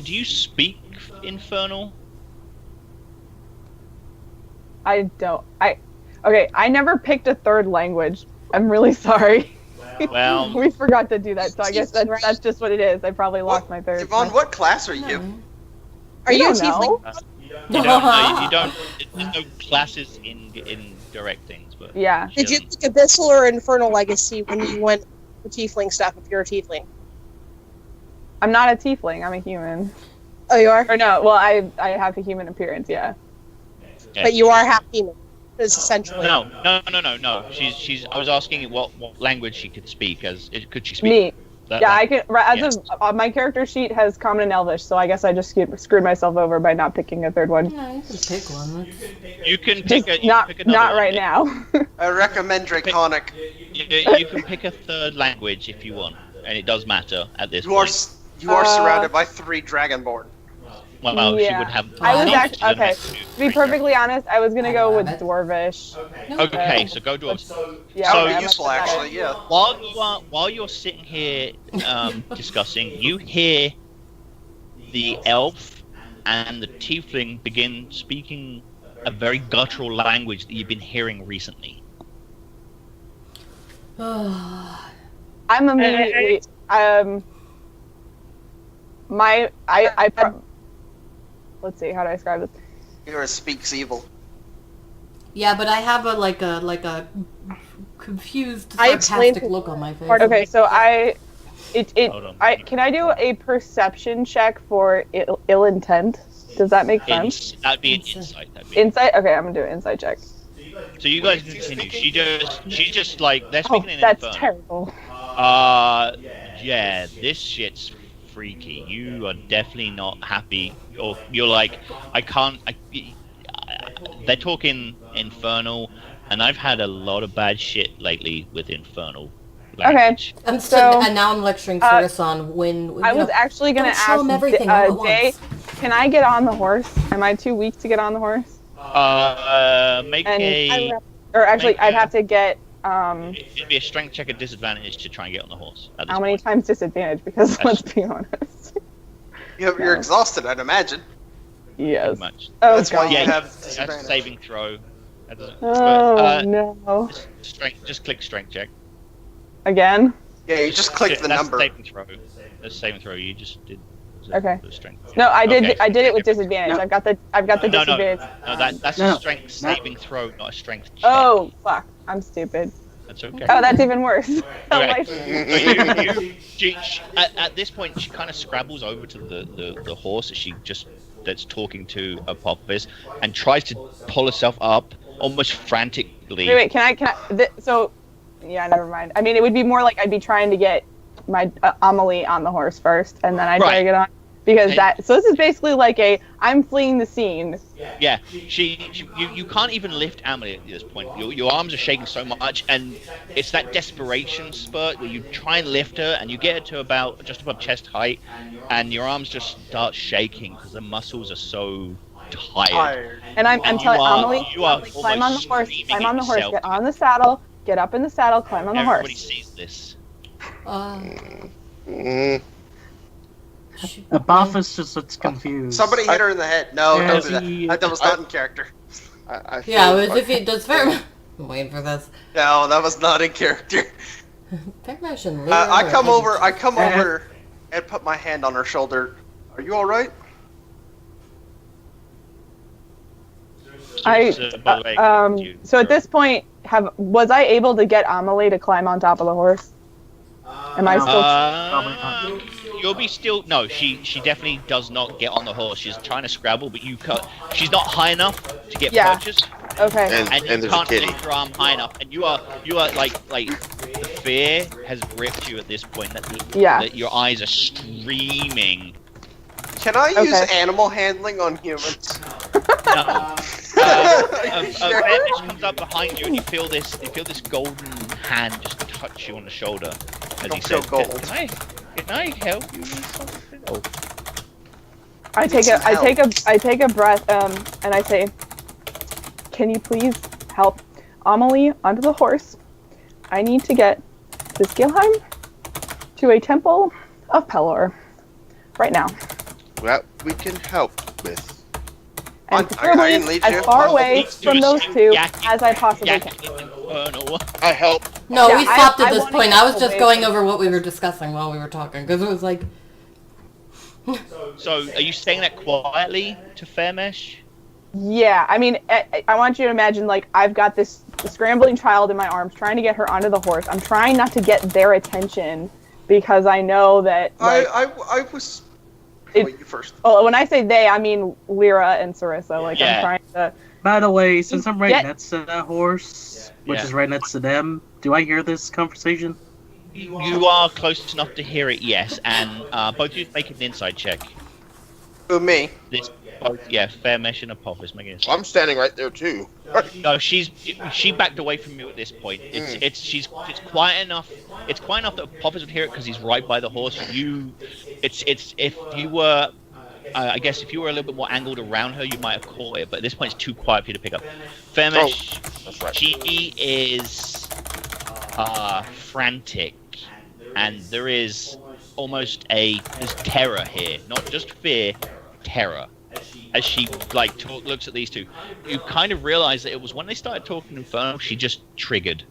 do you speak Infernal? I don't. I never picked a third language. I'm really sorry. Well, we forgot to do that, so I guess that's just what it is. I probably lost my third. Yvonne, what class are you? Are you a tiefling? You don't. There's no classes in direct things, but yeah. Did you pick Abyssal or Infernal Legacy when you went for tiefling stuff? If you're a tiefling, I'm not a tiefling. I'm a human. Oh, you are? Or no? Well, I have a human appearance. Yeah. But you are half human. Is essentially. No. She's. I was asking what language she could speak. Could she speak? Yeah, I can. As of my character sheet has Common and Elvish, so I guess I just screwed myself over by not picking a third one. Yeah, you can pick one. You can pick a. Not right now. I recommend Draconic. You can pick a third language if you want, and it does matter at this point. You are surrounded by 3 Dragonborn. Well, she would have. I was actually okay. To be perfectly honest, I was gonna go with Dwarvish. Okay, so go Dwarves. Yeah, So okay, useful, actually. Yeah. While you're sitting here discussing, you hear the elf and the tiefling begin speaking a very guttural language that you've been hearing recently. I'm immediately let's see, how do I describe this? Lyra speaks evil. Yeah, but I have a confused, I explained sarcastic look on my face. Okay, so Hold on. can I do a perception check for ill intent? Does that make sense? That'd be an insight. Insight? Okay, I'm gonna do an insight check. So you guys can continue. She's just like they're Oh, speaking in that's Infernal. terrible. Yeah, this shit's freaky. You are definitely not happy, or you're like, they're talking Infernal, and I've had a lot of bad shit lately with Infernal language. Okay. And now I'm lecturing Sarissa on when I was actually gonna show him ask everything all at Jay, once. can I get on the horse? Am I too weak to get on the horse? Or actually, I'd have to get It'd be a strength check at disadvantage to try and get on the horse. At this how many point. times disadvantage? Because let's be honest. You're exhausted, I'd imagine. Yes. Pretty much. Oh That's why god. you Yeah, have that's a disadvantage. saving throw. That doesn't, Oh no. just click strength check. Again? Yeah, you just click the That's number. Saving throw. That's saving throw. You just did. Okay. The strength. No, I did. Okay. I did it with disadvantage. No. I've got the No, disadvantage. that's No. a strength saving throw, not a strength check. Oh fuck! I'm stupid. That's okay. Oh, that's even worse. Okay. At this point, she kind of scrabbles over to the horse that's talking to Apophis and tries to pull herself up almost frantically. Wait, can I? So, yeah, never mind. I mean, it would be more like I'd be trying to get my Amelie on the horse first, and then I'd try to get on. Because so this is basically like I'm fleeing the scene. Yeah, you can't even lift Amelie at this point. Your arms are shaking so much, and it's that desperation spurt where you try and lift her, and you get her to about just above chest height, and your arms just start shaking because the muscles are so tired. And I'm telling Amelie, you are climb on the horse, screaming climb on the at horse, yourself. get on the saddle, get up in the saddle, climb on the Everybody horse. sees this. Apophis just looks confused. Somebody hit her in the head. No, Yeah, don't do that. That was not in character. I feel Yeah, if it does fair. I'm waiting for this. No, that was not in character. Fairmash and I come over and put my hand on her shoulder. Are you all right? By the way, So at this point, was I able to get Amelie to climb on top of the horse? Am I still? You'll be still. No, she definitely does not get on the horse. She's trying to scrabble, but she's not high enough to get purchased. Okay. And you there's a can't kitty. lift your arm high enough, and you are like the fear has gripped you at this point that your eyes are streaming. Can I use animal handling on humans? No. A bandage comes up behind you, and you feel this golden hand just touch you on the shoulder as he says, "Can I help you with something?" Oh. I take a breath and I say, "Can you please help Amelie onto the horse? I need to get to Skilheim to a temple of Pelor right now." Well, we can help with. And I preferably can lead as you. far away Let's do from a those strength two yak as I possibly yak can. infernal. I help. No, Yeah, we stopped I at this wanna point. get I was just away going from- over what we were discussing while we were talking, because it was like... So, are you saying that quietly to Fairmesh? Yeah, I mean, I want you to imagine, like, I've got this scrambling child in my arms, trying to get her onto the horse. I'm trying not to get their attention, because I know that, like... I was... It- Wait, you first. Well, when I say they, I mean Lyra and Sarissa. Like, Yeah. I'm trying to... By the way, since I'm right Yeah. next to that horse, which Yeah. is right next to them, do I hear this conversation? You are close enough to hear it, yes, and both of you make an inside check. Who, me? Fairmesh and Apophis making it. I'm standing right there too. No, she backed away from you at this point. It's quiet enough. It's quiet enough that Apophis would hear it because he's right by the horse. It's if you were, I guess if you were a little bit more angled around her, you might have caught it. But at this point, it's too quiet for you to pick up. Fairmesh, that's right. she is frantic, and there is almost there's terror here, not just fear, terror. As she looks at these two, you kind of realize that it was when they started talking Infernal, she just triggered.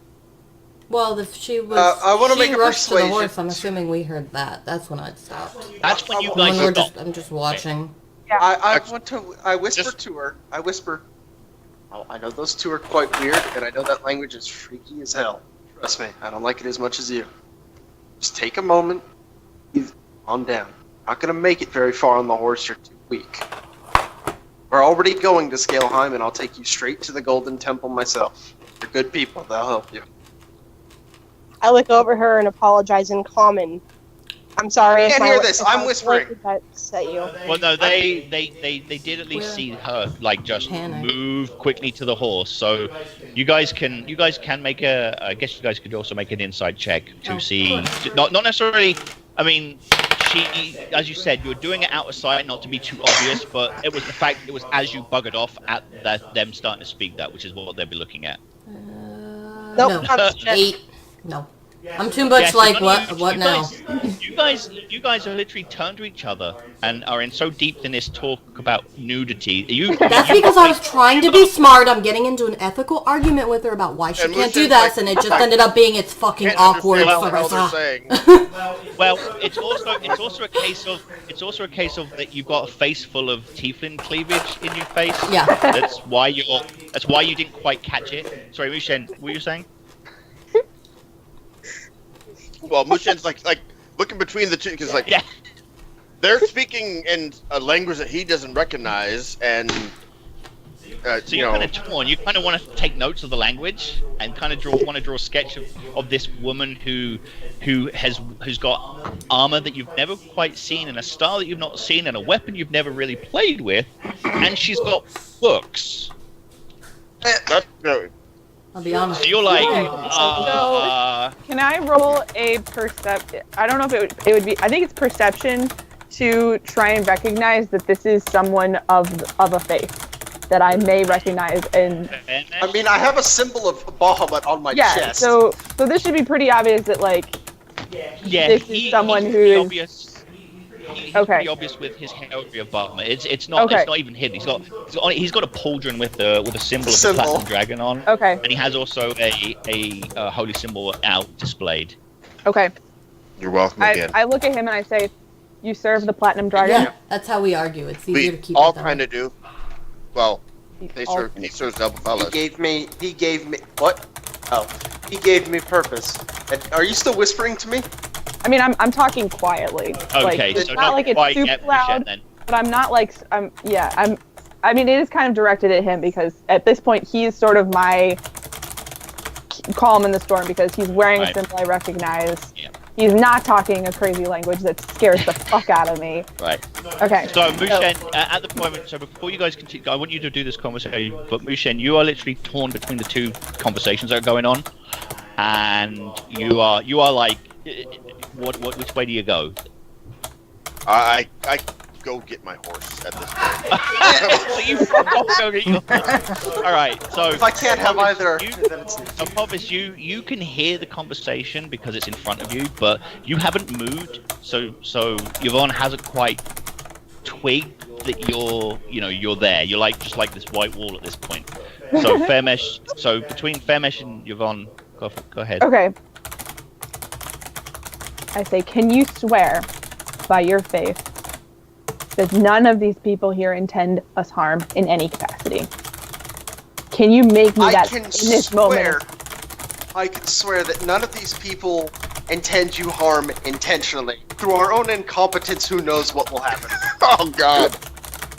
Well, if she was, I want to make a rushed to the persuasion. horse. I'm assuming we heard that. That's when I'd stopped. That's when you guys stopped. I'm just watching. I whisper to her. I whisper. Oh, I know those two are quite weird, and I know that language is freaky as hell. Trust me, I don't like it as much as you. Just take a moment. Calm down. Not gonna make it very far on the horse. You're too weak. We're already going to Scaleheim, and I'll take you straight to the Golden Temple myself. They're good people. They'll help you. I look over her and apologize in common. I'm sorry. I can't hear this. I'm whispering. That's at you. Well, no, they did at least see her just Panic. move quickly to the horse. So you guys can make I guess you guys could also make an inside check to see. Not necessarily. I mean, she, as you said, you're doing it out of sight, not to be too obvious, but it was the fact it was as you buggered off at them starting to speak that, which is what they'll be looking at. Nope. No. 8. No. I'm too much what now? You guys are literally turned to each other and are in so deep in this talk about nudity. That's because I was trying to be smart. I'm getting into an ethical argument with her about why she can't do this, and it just ended up being it's fucking awkward for us. Well, it's also a case of that you've got a face full of tiefling cleavage in your face. Yeah. That's why you didn't quite catch it. Sorry, Mushen, what were you saying? Well, Mushen's like looking between the two because they're speaking in a language that he doesn't recognize, and so you're kind of torn. You kind of want to take notes of the language and kind of want to draw a sketch of this woman who's got armor that you've never quite seen, and a style that you've not seen, and a weapon you've never really played with, and she's got books. I'll be honest. So you're like, can I roll a perception? I don't know if it would be. I think it's perception to try and recognize that this is someone of a faith that I may recognize. And I mean, I have a symbol of Bahamut on my chest. So this should be pretty obvious that this is someone who is. Obvious. He's pretty obvious with his heraldry of Bahamut. It's not even hidden. He's got a pauldron with a symbol of the Platinum Dragon on. Okay. And he has also a holy symbol out displayed. Okay. You're welcome again. I look at him and I say, "You serve the Platinum Dragon." Yeah, that's how we argue. It's easier to keep all it that kind way. of do. Well, he serves double fellas. He gave me what? Oh, he gave me purpose. Are you still whispering to me? I mean, I'm talking quietly. Okay, it's so not like it's super loud, then. but I'm not like I mean, it is kind of directed at him because at this point he's sort of my calm in the storm because he's wearing a symbol I recognize. Yeah. He's not talking a crazy language that scares the fuck out of me. Right. Okay. So Mushen, at the moment, so before you guys continue, I want you to do this conversation. But Mushen, you are literally torn between the two conversations that are going on, and you are like, which way do you go? I go get my horse at this point. So you go get your horse. All right. So if I can't have either, then it's. Apophis, you can hear the conversation because it's in front of you, but you haven't moved. So Yvonne hasn't quite twigged that you're there. You're just like this white wall at this point. So Fairmesh. So between Fairmesh and Yvonne, go ahead. Okay. I say, can you swear by your faith that none of these people here intend us harm in any capacity? Can you make me that in this moment? I can swear that none of these people intend you harm intentionally. Through our own incompetence, who knows what will happen. Oh, God.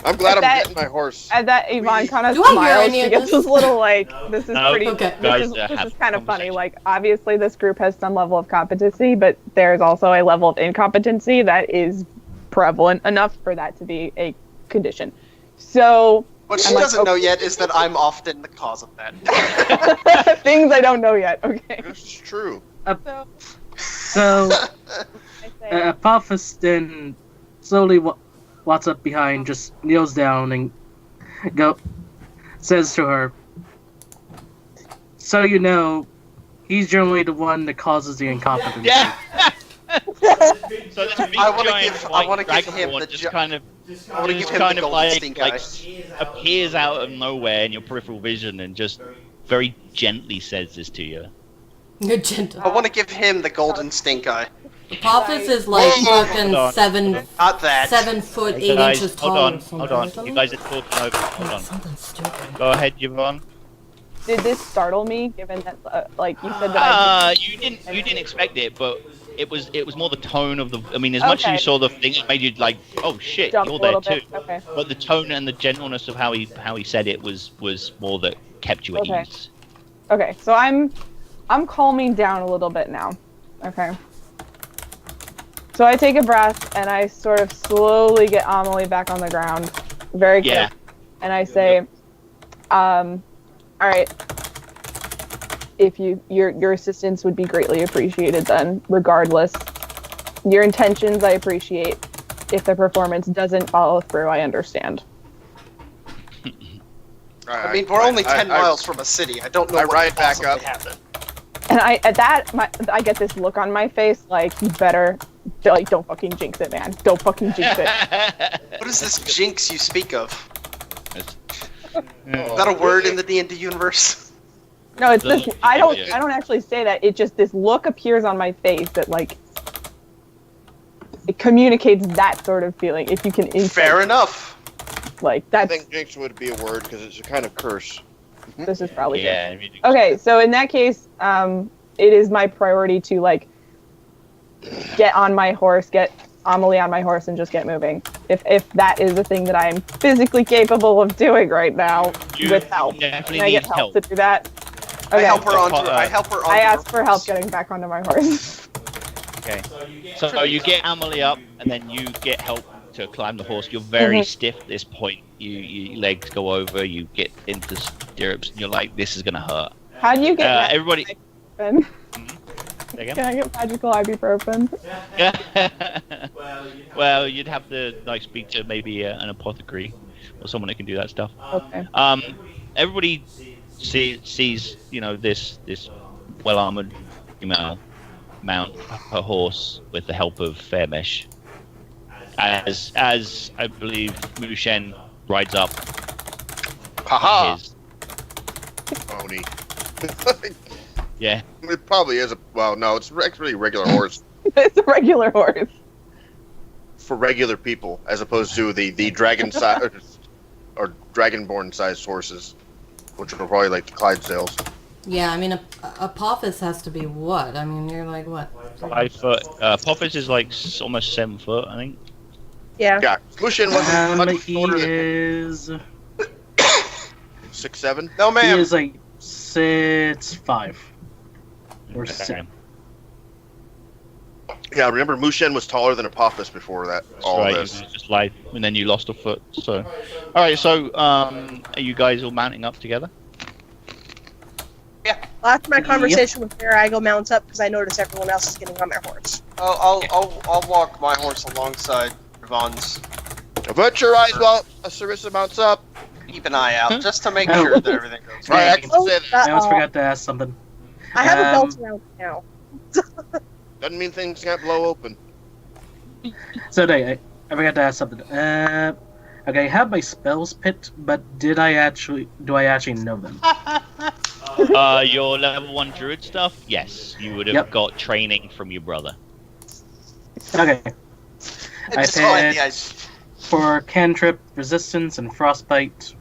I'm glad I'm that- getting my horse. At that, Yvonne kind of Do I hear smiles. any She of gets this? this little like, this is No. pretty. Okay. Guys, This have is kind of funny. conversation. Like, obviously, this group has some level of competency, but there's also a level of incompetency that is prevalent enough for that to be a condition. So, What she I'm like, doesn't know okay. yet is that I'm often the cause of that. things I don't know yet. Okay. This is true. So, So I say, Apophis then slowly walks up behind, just kneels down and says to her, "So you know, he's generally the one that causes the incompetence." Yeah. So this big I wanna giant give- I white wanna give him dragonborn the just ju- kind of I want to give just him kind the of golden like stink like eye. appears out of nowhere in your peripheral vision and just very gently says this to you. You're gentle. I want to give him the golden stink eye. Apophis is like Hold fucking on. Not that. 7 foot, 8 Guys, inches tall. hold on, or something, hold or on. You something. guys are talking over. Hold on. Something stupid. Go ahead, Yvonne. did this startle me? Given that, like you said that You didn't expect it, but it was more the tone of the. I mean, as much as Okay. you saw the thing, it made you like, oh shit, jumped you're a there little too. bit. Okay. But the tone and the gentleness of how he said it was more that kept you at Okay. ease. Okay. So I'm calming down a little bit now. Okay. So I take a breath and I sort of slowly get Amelie back on the ground, very Yeah. quick, and I say, all right. If your assistance would be greatly appreciated then, regardless. Your intentions I appreciate. If the performance doesn't follow through, I understand. I mean, we're only 10 miles from a city. I don't know I what ride could back possibly up. happen. And I get this look on my face like, you better, like, don't fucking jinx it, man. Don't fucking jinx it. What is this jinx you speak of? Yeah. Is that a word in the D&D universe? No, it's this. I don't Yeah. actually say that. It just, this look appears on my face that, like, it communicates that sort of feeling. If you can insight, Fair enough. like, I that's, think jinx would be a word because it's a kind of curse. this is probably good. Yeah. I mean, Okay, so in that case, it is my priority to, like, get on my horse, get Amelie on my horse, and just get moving. If that is the thing that I am physically capable of doing right now, You with help. definitely Can I get need help to do that? I Okay. help her onto. Uh, I help her onto. I ask her for help horse. getting back onto my horse. Okay. So you get Amelie up, and then you get help to climb the horse. You're very stiff at this point. Your legs go over. You get into stirrups, and you're like, "This is gonna hurt." How do you get Everybody. ibuprofen? Say again? Can I get magical ibuprofen? Well, you'd have to like speak to maybe an apothecary or someone that can do that stuff. Okay. Everybody sees this well armored female mount her horse with the help of Fairmesh. As I believe Mushen rides up. Haha. His, Phony. yeah. It probably is a. Well, no, it's actually a regular horse It's a regular horse. for regular people, as opposed to the dragon size or dragonborn sized horses, which are probably like the Clydesdales. Yeah, I mean, Apophis has to be what? I mean, you're like, what? 5 foot. Poppers is like almost 7 foot, I think. Yeah. Yeah, Mushin wasn't much He shorter than is 6'7". No, he ma'am. is like 6'5". Or Okay. 6. Yeah, remember Mushin was taller than Apophis before that. All right, this. you just like, and then you lost a foot. So, all right. So, are you guys all mounting up together? Well, after my conversation with Bear, I go mount up because I notice everyone else is getting on their horse. I'll walk my horse alongside Yvonne's. Avert your eyes while Sarissa mounts up. Keep an eye out just to make sure that everything goes Right, I right. can Oh, say that. I almost forgot to ask something. I have a Um, belt around now. Doesn't mean things can't blow open. So, I forgot to ask something. Okay, I have my spells picked, but do I actually know them? Your level 1 druid stuff. Yes, you would have Yep. got training from your brother. Okay. I Just find said the ice. for cantrip, resistance, and frostbite.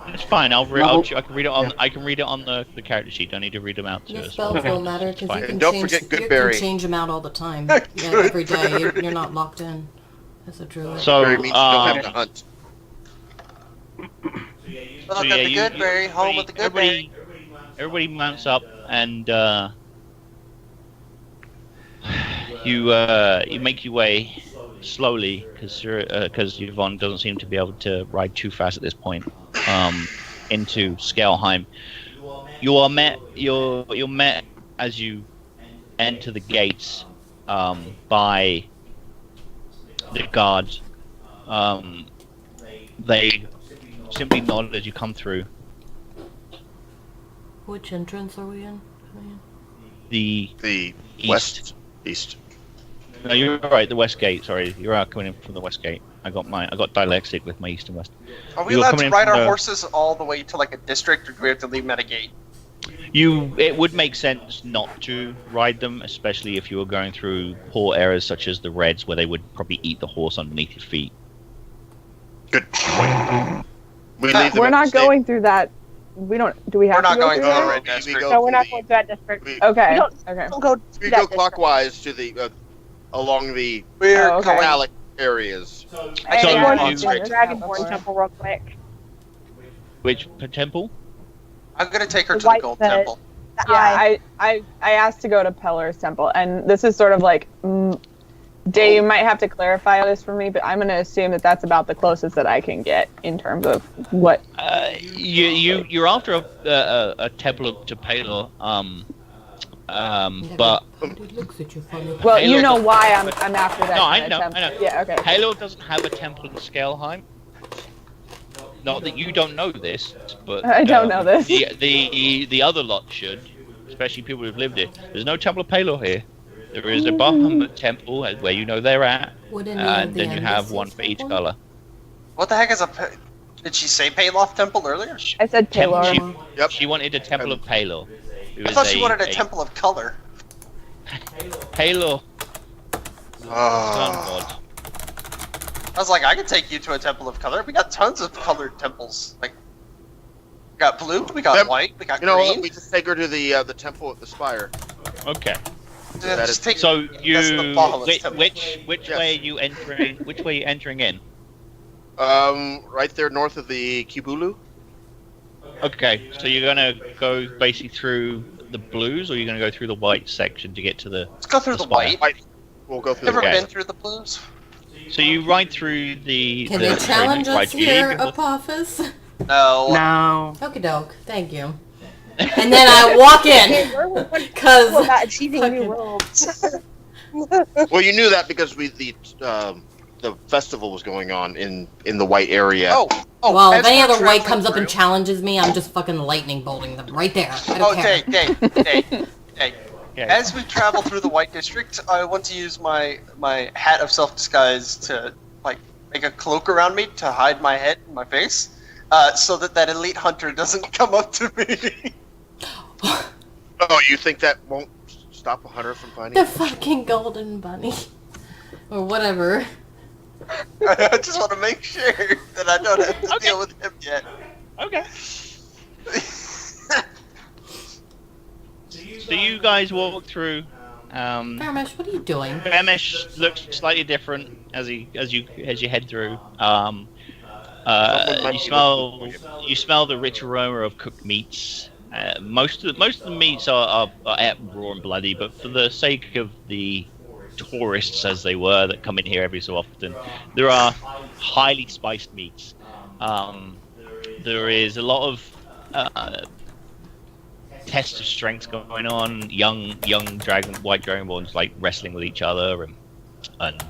It's fine. I Level- can read it on. I can read it on the character sheet. Don't need to read them out to Your us. spells Okay. don't matter because Fine. you can And don't change. forget You Goodberry. can change them out all the time. Yeah, every day. You're not locked in as a druid. So, Very means you don't have to hunt. Look at the Goodberry, home of the Goodberry. Everybody mounts up, and you make your way slowly because Yvonne doesn't seem to be able to ride too fast at this point into Skelheim. You're met as you enter the gates by the guards. They simply nod as you come through. Which entrance are we in? The East. No, you're right. The west gate. Sorry, you're out coming in from the west gate. I got dyslexic with my east and west. Are we allowed to ride our horses all the way to like a district, or do we have to leave them at a gate? It would make sense not to ride them, especially if you were going through poor areas such as the Reds, where they would probably eat the horse underneath your feet. Good point. We're not going through that. We don't. Do we have? We're not going through to the that? Red District. No, we're not going to that district. Okay. Don't go to We that go district. clockwise to the along the We're Oh, okay. going. Metallic areas. I So think we're going you- to the Dragonborn Temple real quick. Which temple? I'm gonna take her The to the white Gold bed. Temple. The eye. Yeah, I asked to go to Pellar's Temple, and this is sort of like, Day, you might have to clarify this for me, but I'm going to assume that that's about the closest that I can get in terms of what. You're after a temple to Palor, but It looks at you funny. Well, Halo you know doesn't- why I'm after that. No, I kind of know, temple. I know. Yeah, okay. Palor doesn't have a temple in Skelheim. Not that you don't know this, but I don't know this. The other lot should, especially people who've lived here. There's no temple of Palor here. There is a Bahamut temple where you know they're at, Would any and of the then you have embassies one for each have color. What the heck is a? Did she say Payloft Temple earlier? I said Temple- Pellar. Yep. She wanted a temple of Palor. Who I is thought she wanted a a Temple of Color. Palor sun I god. was like, I could take you to a Temple of Color. We got tons of colored temples. Like, we got blue, we got Yep. white, we got You know green. what? We just take her to the temple at the spire. Okay. Yeah, that just is- take- So that's you the Bahamut temple. which Yes. way are you entering? Which way are you entering in? Right there north of the Kibulu. Okay, so you're gonna go basically through the blues, or you're gonna go through the white section to get to the. Let's go through The the white. We'll go through Never the Okay. been through the blues. So you ride through the. Can the they challenge us training here, before- Apophis? No. No. Okie doke, thank you. And then I walk Okay, in, we're cause about achieving new fucking- worlds. Well, you knew that because the festival was going on in the white area. Oh. well, if as any we're other white traveling comes up and through- challenges me, I'm just fucking lightning bolting them right there. I don't Oh, care. Day. Okay. As we travel through the White District, I want to use my hat of self-disguise to, like, make a cloak around me to hide my head and my face, so that elite hunter doesn't come up to me. Oh, you think that won't stop a hunter from finding? The fucking golden bunny. Or whatever. I just want to make sure that I don't have to deal with him yet. Okay. So you guys walk through. Paramesh, what are you doing? Bemesh looks slightly different as you head through. You smell the rich aroma of cooked meats. Most of the meats are raw and bloody, but for the sake of the tourists, as they were, that come in here every so often, there are highly spiced meats. There is a lot of test of strength going on. Young white dragonborns like wrestling with each other, and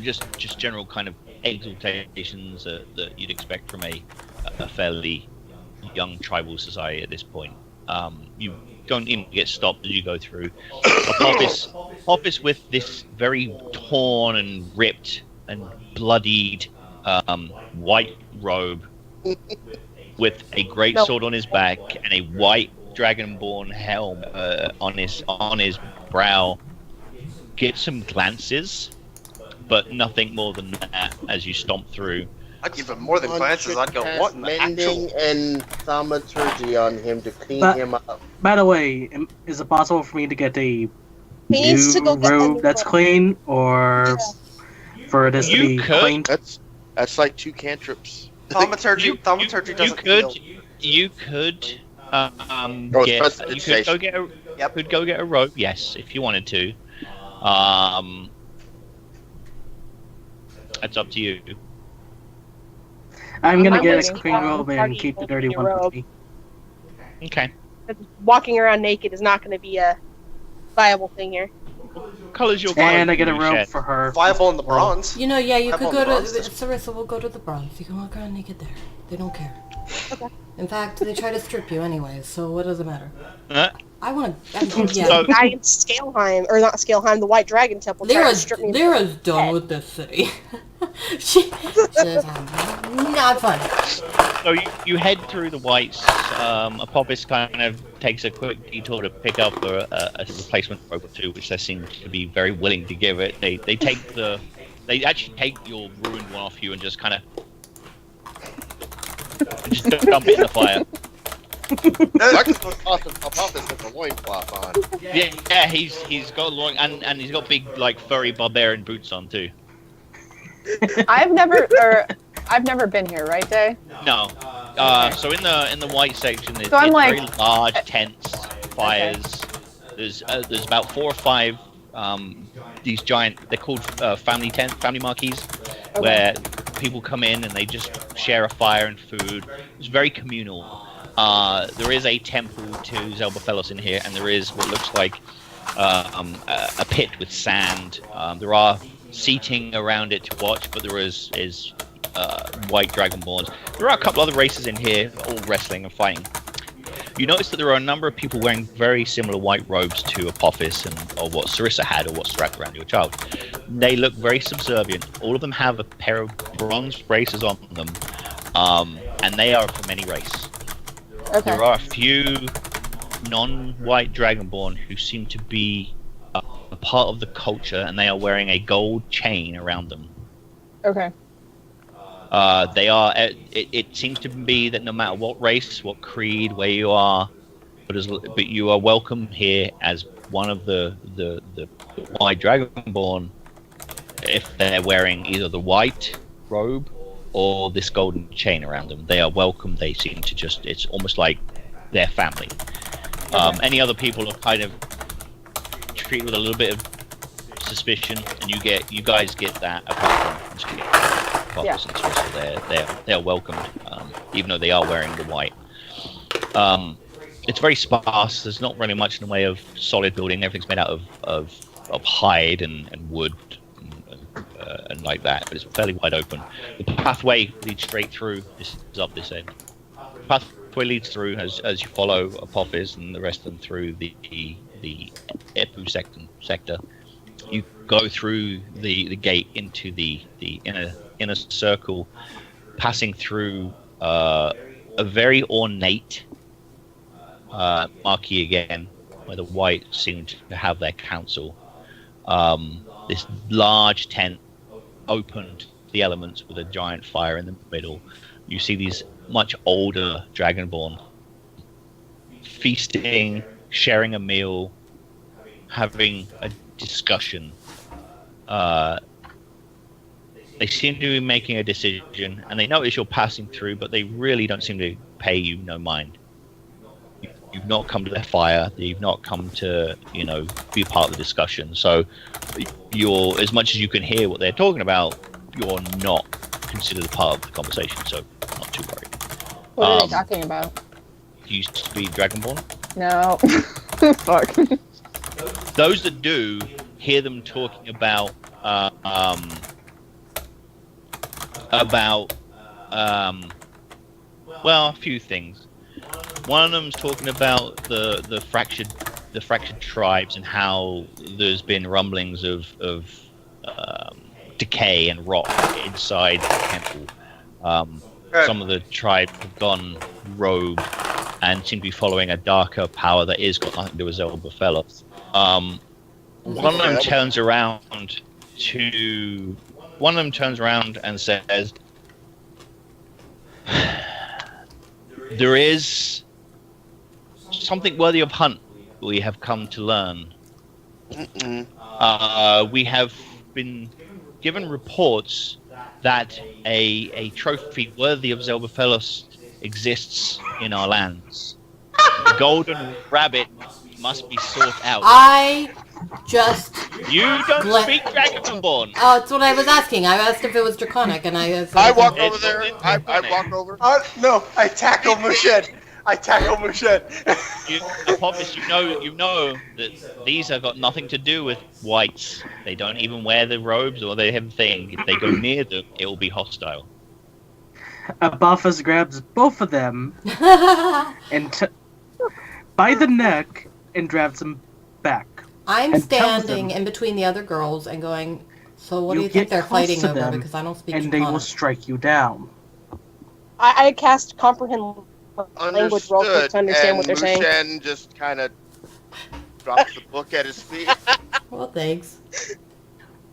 just general kind of exaltations that you'd expect from a fairly young tribal society at this point. You don't even get stopped as you go through. Office with this very torn and ripped and bloodied white robe with a great sword on his back and a white dragonborn helm on his brow. Get some glances, but nothing more than that as you stomp through. I'd give him more than glances. I'd go, what in the mending actual? and thaumaturgy on him to clean But- him up. By the way, is it possible for me to get a He needs to new go get a robe new that's robe. clean, or for this to You be could. cleaned? That's That's like 2 cantrips. Thaumaturgy doesn't heal. You could Oh, it's get. present You station. could go get a. Yep. Could go get a rope. Yes, if you wanted to. That's up to you. I'm gonna I'm get waiting a clean for robe and Marty keep the to dirty get a one with robe. me. Okay. Walking around naked is not going to be a viable thing here. Colors your. And I get a clothes, robe Shed. for her. Viable in the bronze. You know, yeah, you I've could on go to bronze. Sarissa. Will go to the bronze. You can walk around naked there. They don't care. Okay. In fact, they try to strip you anyways. So what does it matter? I want to. Yeah. So- The guy in Scaleheim, or not Scaleheim, the White Dragon Temple tried to strip me. Lyra's done with this city. She's not fun. So you head through the whites. Apophis kind of takes a quick detour to pick up a replacement rope or two, which they seem to be very willing to give it. They actually take your ruined one off you and just kind of just dump it in the fire. Apophis with a loincloth on. Yeah, he's got long and he's got big like furry barbarian boots on too. I've never been here, right, Day? No. So in the white section, there's So I'm like- very large tents, fires. There's about 4 or 5 these giant. They're called family marquees, where people come in and they just share a fire and food. It's very communal. There is a temple to Zelbafelos in here, and there is what looks like a pit with sand. There are seating around it to watch, but there is white dragonborns. There are a couple other races in here, all wrestling and fighting. You notice that there are a number of people wearing very similar white robes to Apophis or what Sarissa had, or what's wrapped around your child. They look very subservient. All of them have a pair of bronze braces on them, and they are from any race. Okay. There are a few non-white dragonborn who seem to be a part of the culture, and they are wearing a gold chain around them. Okay. They are. It seems to be that no matter what race, what creed, where you are, but you are welcome here as one of the white dragonborn. If they're wearing either the white robe or this golden chain around them, they are welcome. They seem to just. It's almost like their family. Any other people are kind of treated with a little bit of suspicion, and you guys get that apart from they're welcomed, even though they are wearing the white. It's very sparse. There's not really much in the way of solid building. Everything's made out of hide and wood and like that, but it's fairly wide open. The pathway leads straight through. This is up this end. The pathway leads through as you follow Apophis and the rest of them through the Epu sector. You go through the gate into the inner circle, passing through a very ornate marquee again, where the white seem to have their council. This large tent opened to the elements with a giant fire in the middle. You see these much older dragonborn feasting, sharing a meal, having a discussion. They seem to be making a decision, and they notice you're passing through, but they really don't seem to pay you no mind. You've not come to their fire. You've not come to, be a part of the discussion. So you're, as much as you can hear what they're talking about, you're not considered a part of the conversation. So not too worried. What are they talking about? You used to be Dragonborn? No. Fuck. Those that do hear them talking about a few things. One of them's talking about the fractured tribes and how there's been rumblings of decay and rot inside the temple. Some of the tribes have gone rogue and seem to be following a darker power that is got nothing to do with Zelbafelos. One of them turns around and says, "There is something worthy of hunt we have come to learn. We have been given reports that a trophy worthy of Zelbafelos exists in our lands. The golden rabbit must be sought out. I just... You don't speak Dragonborn. Oh, it's what I was asking. I asked if it was Draconic, and I... I walk over there. I walk over. No, I tackle Mushen. Apophis, you know that these have got nothing to do with whites. They don't even wear the robes or they have a thing. If they go near them, it will be hostile. Apophis grabs both of them and by the neck and drags them back. I'm and tells standing them, in between the other girls and going, so what do you get think they're close fighting to over? them, Because I don't speak and they will Draconic. strike you down. I cast comprehend language real quick to understand what they're saying. Mushen just kind of drops the book at his feet. Well, thanks.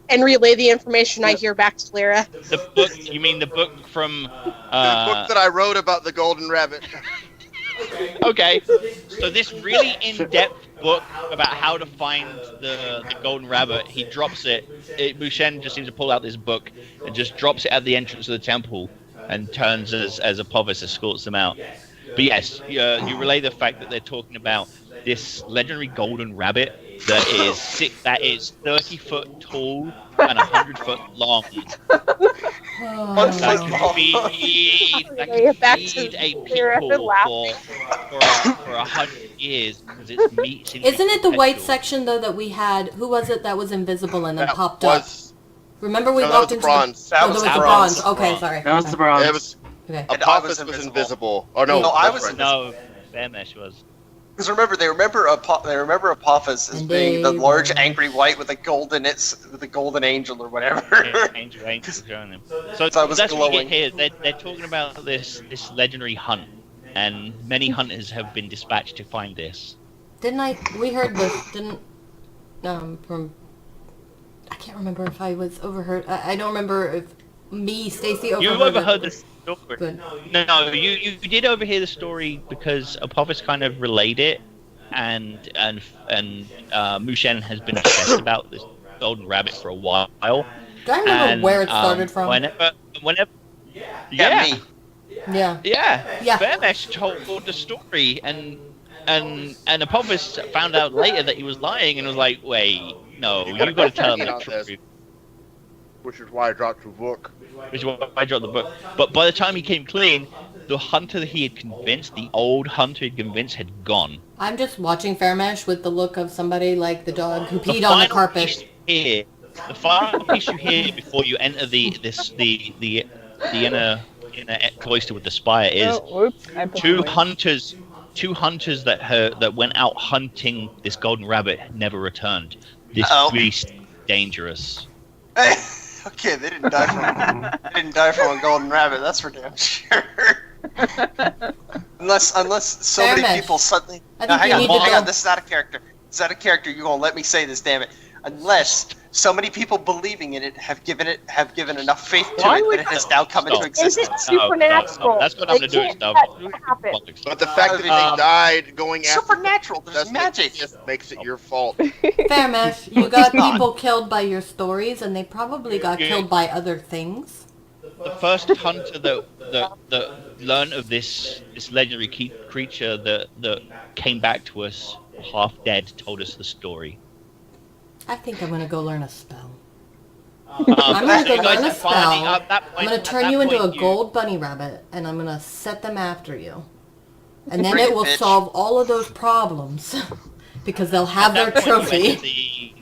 And relay the information I hear back to Lyra. The book? You mean the book from? The book that I wrote about the golden rabbit. Okay, so this really in-depth book about how to find the golden rabbit, he drops it. Mushen just seems to pull out this book and just drops it at the entrance of the temple and turns as Apophis escorts them out. But yes, you relay the fact that they're talking about this legendary golden rabbit that is 30 foot tall and 100 foot long. That can feed a people for 100 years because its meat seems Isn't it the white perpetual. section, though, that we had? Who was it that was invisible and then That popped up? No, Remember we that walked was into bronze. the... That Oh, was that was the bronze. bronze. Okay, sorry. That was the bronze. It was Okay. And I Apophis was was invisible. invisible. Oh no, No, I that's was right. No, Fairmesh was. Because remember Apophis as And being the they large were- angry white with a golden angel or whatever. Yeah, Angel showing them. So So I was that's what we glowing. get here. They're talking about this legendary hunt, and many hunters have been dispatched to find this. We heard this, from... I can't remember if I was overheard. I don't remember if Stacy You overheard overheard it. the story. Good. No, you did overhear the story because Apophis kind of relayed it, and Mushen has been obsessed about this golden rabbit for a while. Do I remember And, where it started from? Whenever, Yeah, me. Yeah. Yeah. Fairmesh told the story, and Apophis found out later that he was lying, and was like, "Wait, no, you got to tell him the truth." Which is why I dropped your book. Which is why I dropped the book. But by the time he came clean, the hunter that he had convinced, the old hunter he had convinced, had gone. I'm just watching Fairmesh with the look of somebody like the dog who peed The on the final carpet. piece you hear- the final piece you hear before you enter the inner cloister with the spire is Oh, oops. I put two it away. hunters that went out hunting this golden rabbit never returned. This Uh-oh. beast is dangerous. Okay, they didn't die from a golden rabbit. That's for damn sure. unless so Fair many mesh. people suddenly. I Now, think you need to hang go- on. This is out of character. It's out of character. You gonna let me say this? Damn it! Unless so many people believing in it have given enough faith to Why it would- that it has now come into Stop. Is it existence. supernatural? That's got nothing to do with It stuff. can't happen. But the fact that they died going after Supernatural. There's doesn't magic. just makes it your fault. Fairmesh, you got not. people killed by your stories, and they probably got Yeah. killed by other things. The first hunter that learned of this legendary creature that came back to us half dead told us the story. I think I'm gonna go learn a spell. I'm I'm gonna go learn a spell. I'm gonna turn you into a gold. gold bunny rabbit, and I'm gonna set them after you. And then Bring it it, will bitch. solve all of those problems. Because they'll have their trophy.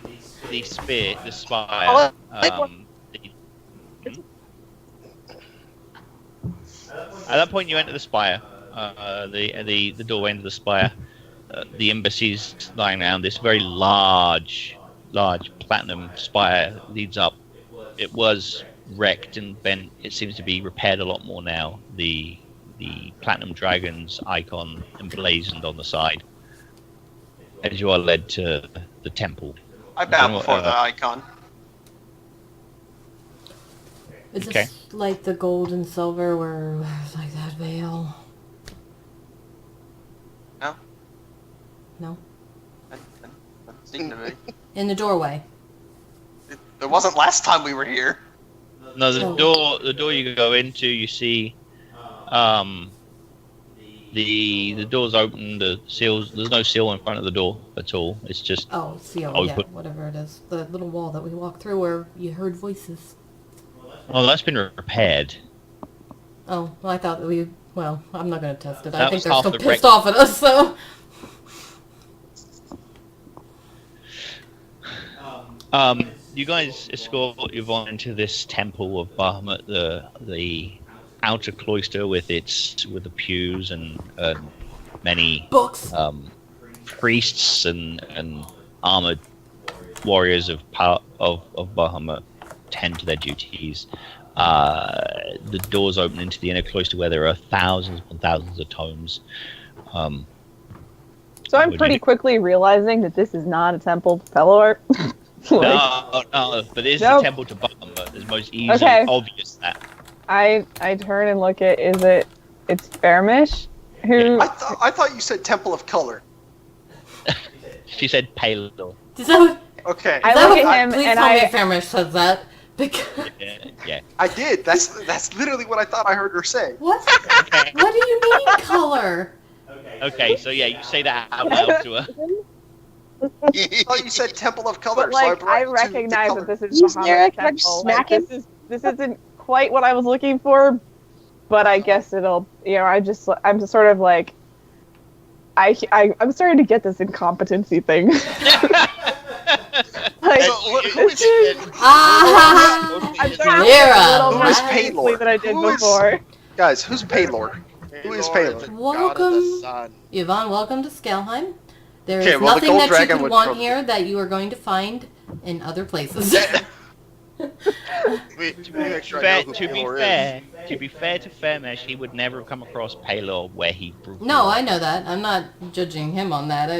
The spear, the spire. At that point, you enter the spire, the doorway into the spire. The embassy's lying around. This very large platinum spire leads up. It was wrecked and bent. It seems to be repaired a lot more now. The platinum dragon's icon emblazoned on the side. As you are led to the temple. I bow before the icon. Is Okay. this like the gold and silver where there's like that veil? No. No? Doesn't seem to be. In the doorway. It wasn't last time we were here. No, Oh. the door you go into, you see, the door's open. The seals. There's no seal in front of the door at all. It's just Oh, seal, Oh, yeah, but- whatever it is. The little wall that we walked through where you heard voices. oh, that's been repaired. Oh, well, I thought well, I'm not going to test it. I That think was they're half still the pissed off at us, so... You guys escort Yvonne into this temple of Bahamut, the outer cloister with the pews and many Books! priests and armored warriors of Bahamut tend to their duties. The doors open into the inner cloister where there are thousands upon thousands of tomes. So I'm Would pretty you- quickly realizing that this is not a temple to Pelor. No, but it is Nope. the temple to Bahamut. It's most easily Okay. obvious that. I turn and look at it's Fairmish who I thought you said Temple of Color. She said pale. Is that what, Okay. I is that look what- at him please and tell me I Fairmish says that. Because... Yeah. I did. That's literally what I thought I heard her say. What? Okay. What do you mean, color? Okay, so yeah, you say that out loud to her. I thought you said Temple of Color. but like so I, I brought it to the recognize color. that this is He's Bahamut's there, can I just temple. smack Like, this isn't quite what I was looking for, but I guess it'll I'm just sort of like I'm starting to get this incompetency thing. Like, Ah! I'm starting to Lyra, get a little Who more is intensely Paylor? than I did Who is- before. Guys, who's Paylor? Who is Paylor? Welcome. Yvonne, welcome to Skelheim. There is Okay, well, the nothing gold that you dragon could would want probably- here that you are going to find in other places. To be fair to Fairmesh, he would never have come across Palor where he proved. No, I know that. I'm not judging him on that.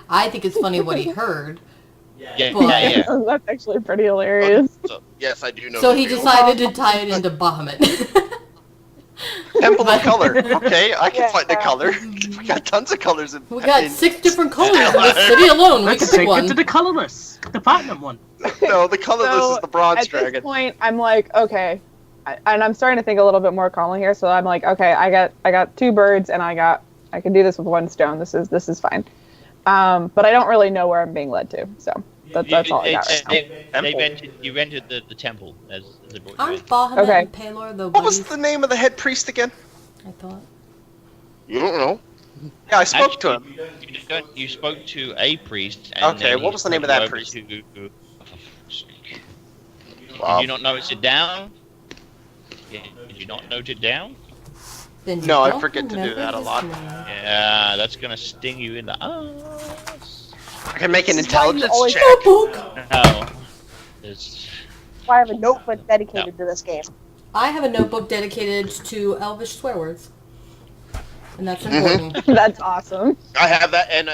I think it's funny what he heard. Yeah, Well, yeah. That's actually pretty hilarious. Yes, I do know. So who he you are. decided to tie it into Bahamut. Temple of Color. Okay, I can Yeah. find a color. We got tons of colors. We got 6 different colors in this city alone. We Let's could pick take one. it to the colorless, the platinum one. No, the colorless So, is the bronze At dragon. this point, I'm like, okay, and I'm starting to think a little bit more calmly here. So I'm like, okay, I got 2 birds, and I can do this with 1 stone. This is fine. But I don't really know where I'm being led to. So that's all I got right now. You entered the temple as they brought you Aren't in. Bahamut Okay. and Palor the What was buddies? the name of the head priest again? I thought. You don't know. Yeah, I spoke to him. You spoke to a priest. And Okay, then what he was the name of spoke that over priest? to- Wow. Did you not note it down? Did you not note it down? Then you No, I don't forget to do remember that a his lot. name. Yeah, that's gonna sting you in the ass. I can make an This is why you intelligence always- check. Notebook. No. It's, I have a notebook dedicated to this game. I have a notebook dedicated to Elvish swear words. And that's Mm-hmm. important. That's awesome. I have that, and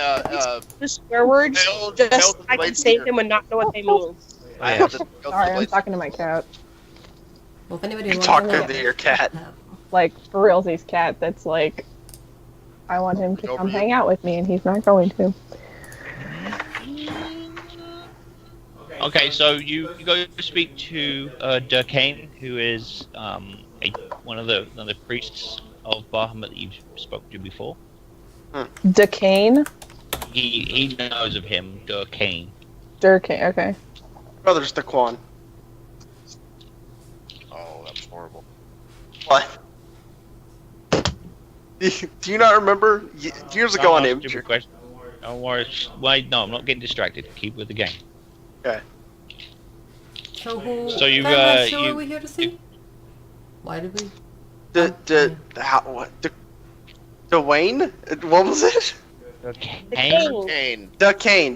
The swear words, Tell- just tell the I can ladies say here. them and not know what they mean. I have the. Sorry, I'm talking to my cat. Well, if anybody You wants talk to know, to your cat. Like for realsies cat. That's like, I want him to Over come you. hang out with me, and he's not going to. okay, so you go to speak to Durkane, who is one of the priests of Bahamut that you've spoken to before. Duquesne? He knows of him, Durkane. Durkane, okay. Brothers Daquan. Oh, that's horrible. What? Do you not remember years ago on Stupid Imgur? question. Don't worry. Wait, no, I'm not getting distracted. Keep with the game. Okay. So who? So you, Fairmish, who you- are we here to see? Why did we? Dwayne? What was it? Durkane.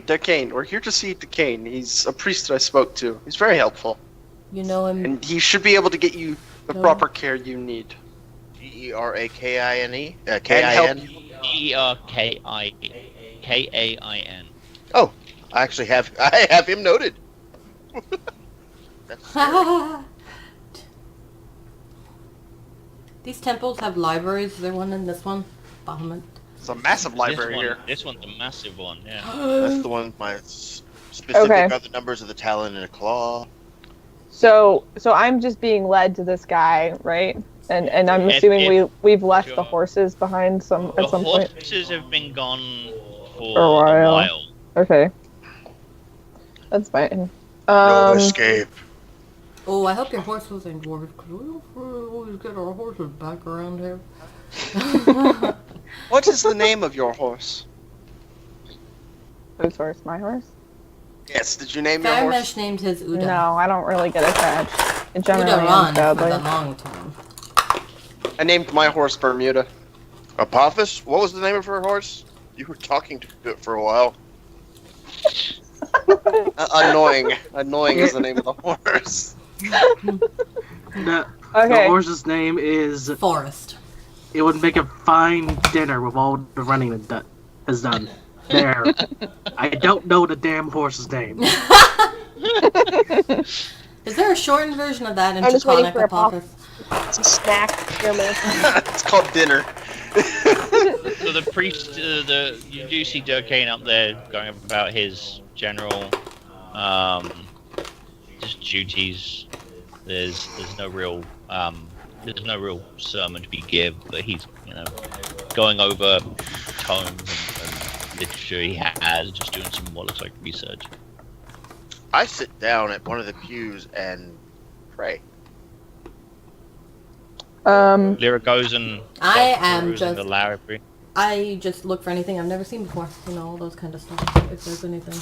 Duquesne. We're here to see Duquesne. He's a priest that I spoke to. He's very helpful. You know him. And he should be able to get you the No. proper care you need. Gerakine? And help K-I-N? you. Durkain. I actually have him noted. These temples have libraries. Is there one in this one? Bahamut. It's a massive library here. This one's a massive one. Yeah. That's the one. My specific Okay. are the numbers of the talon and a claw. So I'm just being led to this guy, right? And I'm assuming we've left the horses behind at some point. The horses have been gone for a a while. while. Okay. That's fine. No escape. Oh, I hope your horse was in dwarves, because we don't always get our horses back around here. What is the name of your horse? Whose horse? My horse? Yes, did you name your horse? Fairmesh named his Uda. No, I don't really get attached. It Uda generally Ron ends for the badly. long term. I named my horse Bermuda. Apophis? What was the name of her horse? You were talking to it for a while. Annoying. Annoying is the name of the horse. The Okay. horse's name is. Forest. It would make a fine dinner with all the running it has done. There. I don't know the damn horse's name. Is there a shortened version of that in I'm just waiting Draconic for a Apophis? It's a snack. Here, man. It's called dinner. So the priest, you do see Durkane up there going about his general, just duties. There's no real sermon to be given, but he's going over tomes and literature he has, just doing some what looks like research. I sit down at one of the pews and pray. Lyra goes and I am perusing just- the library. I just look for anything I've never seen before. All those kind of stuff. If there's anything.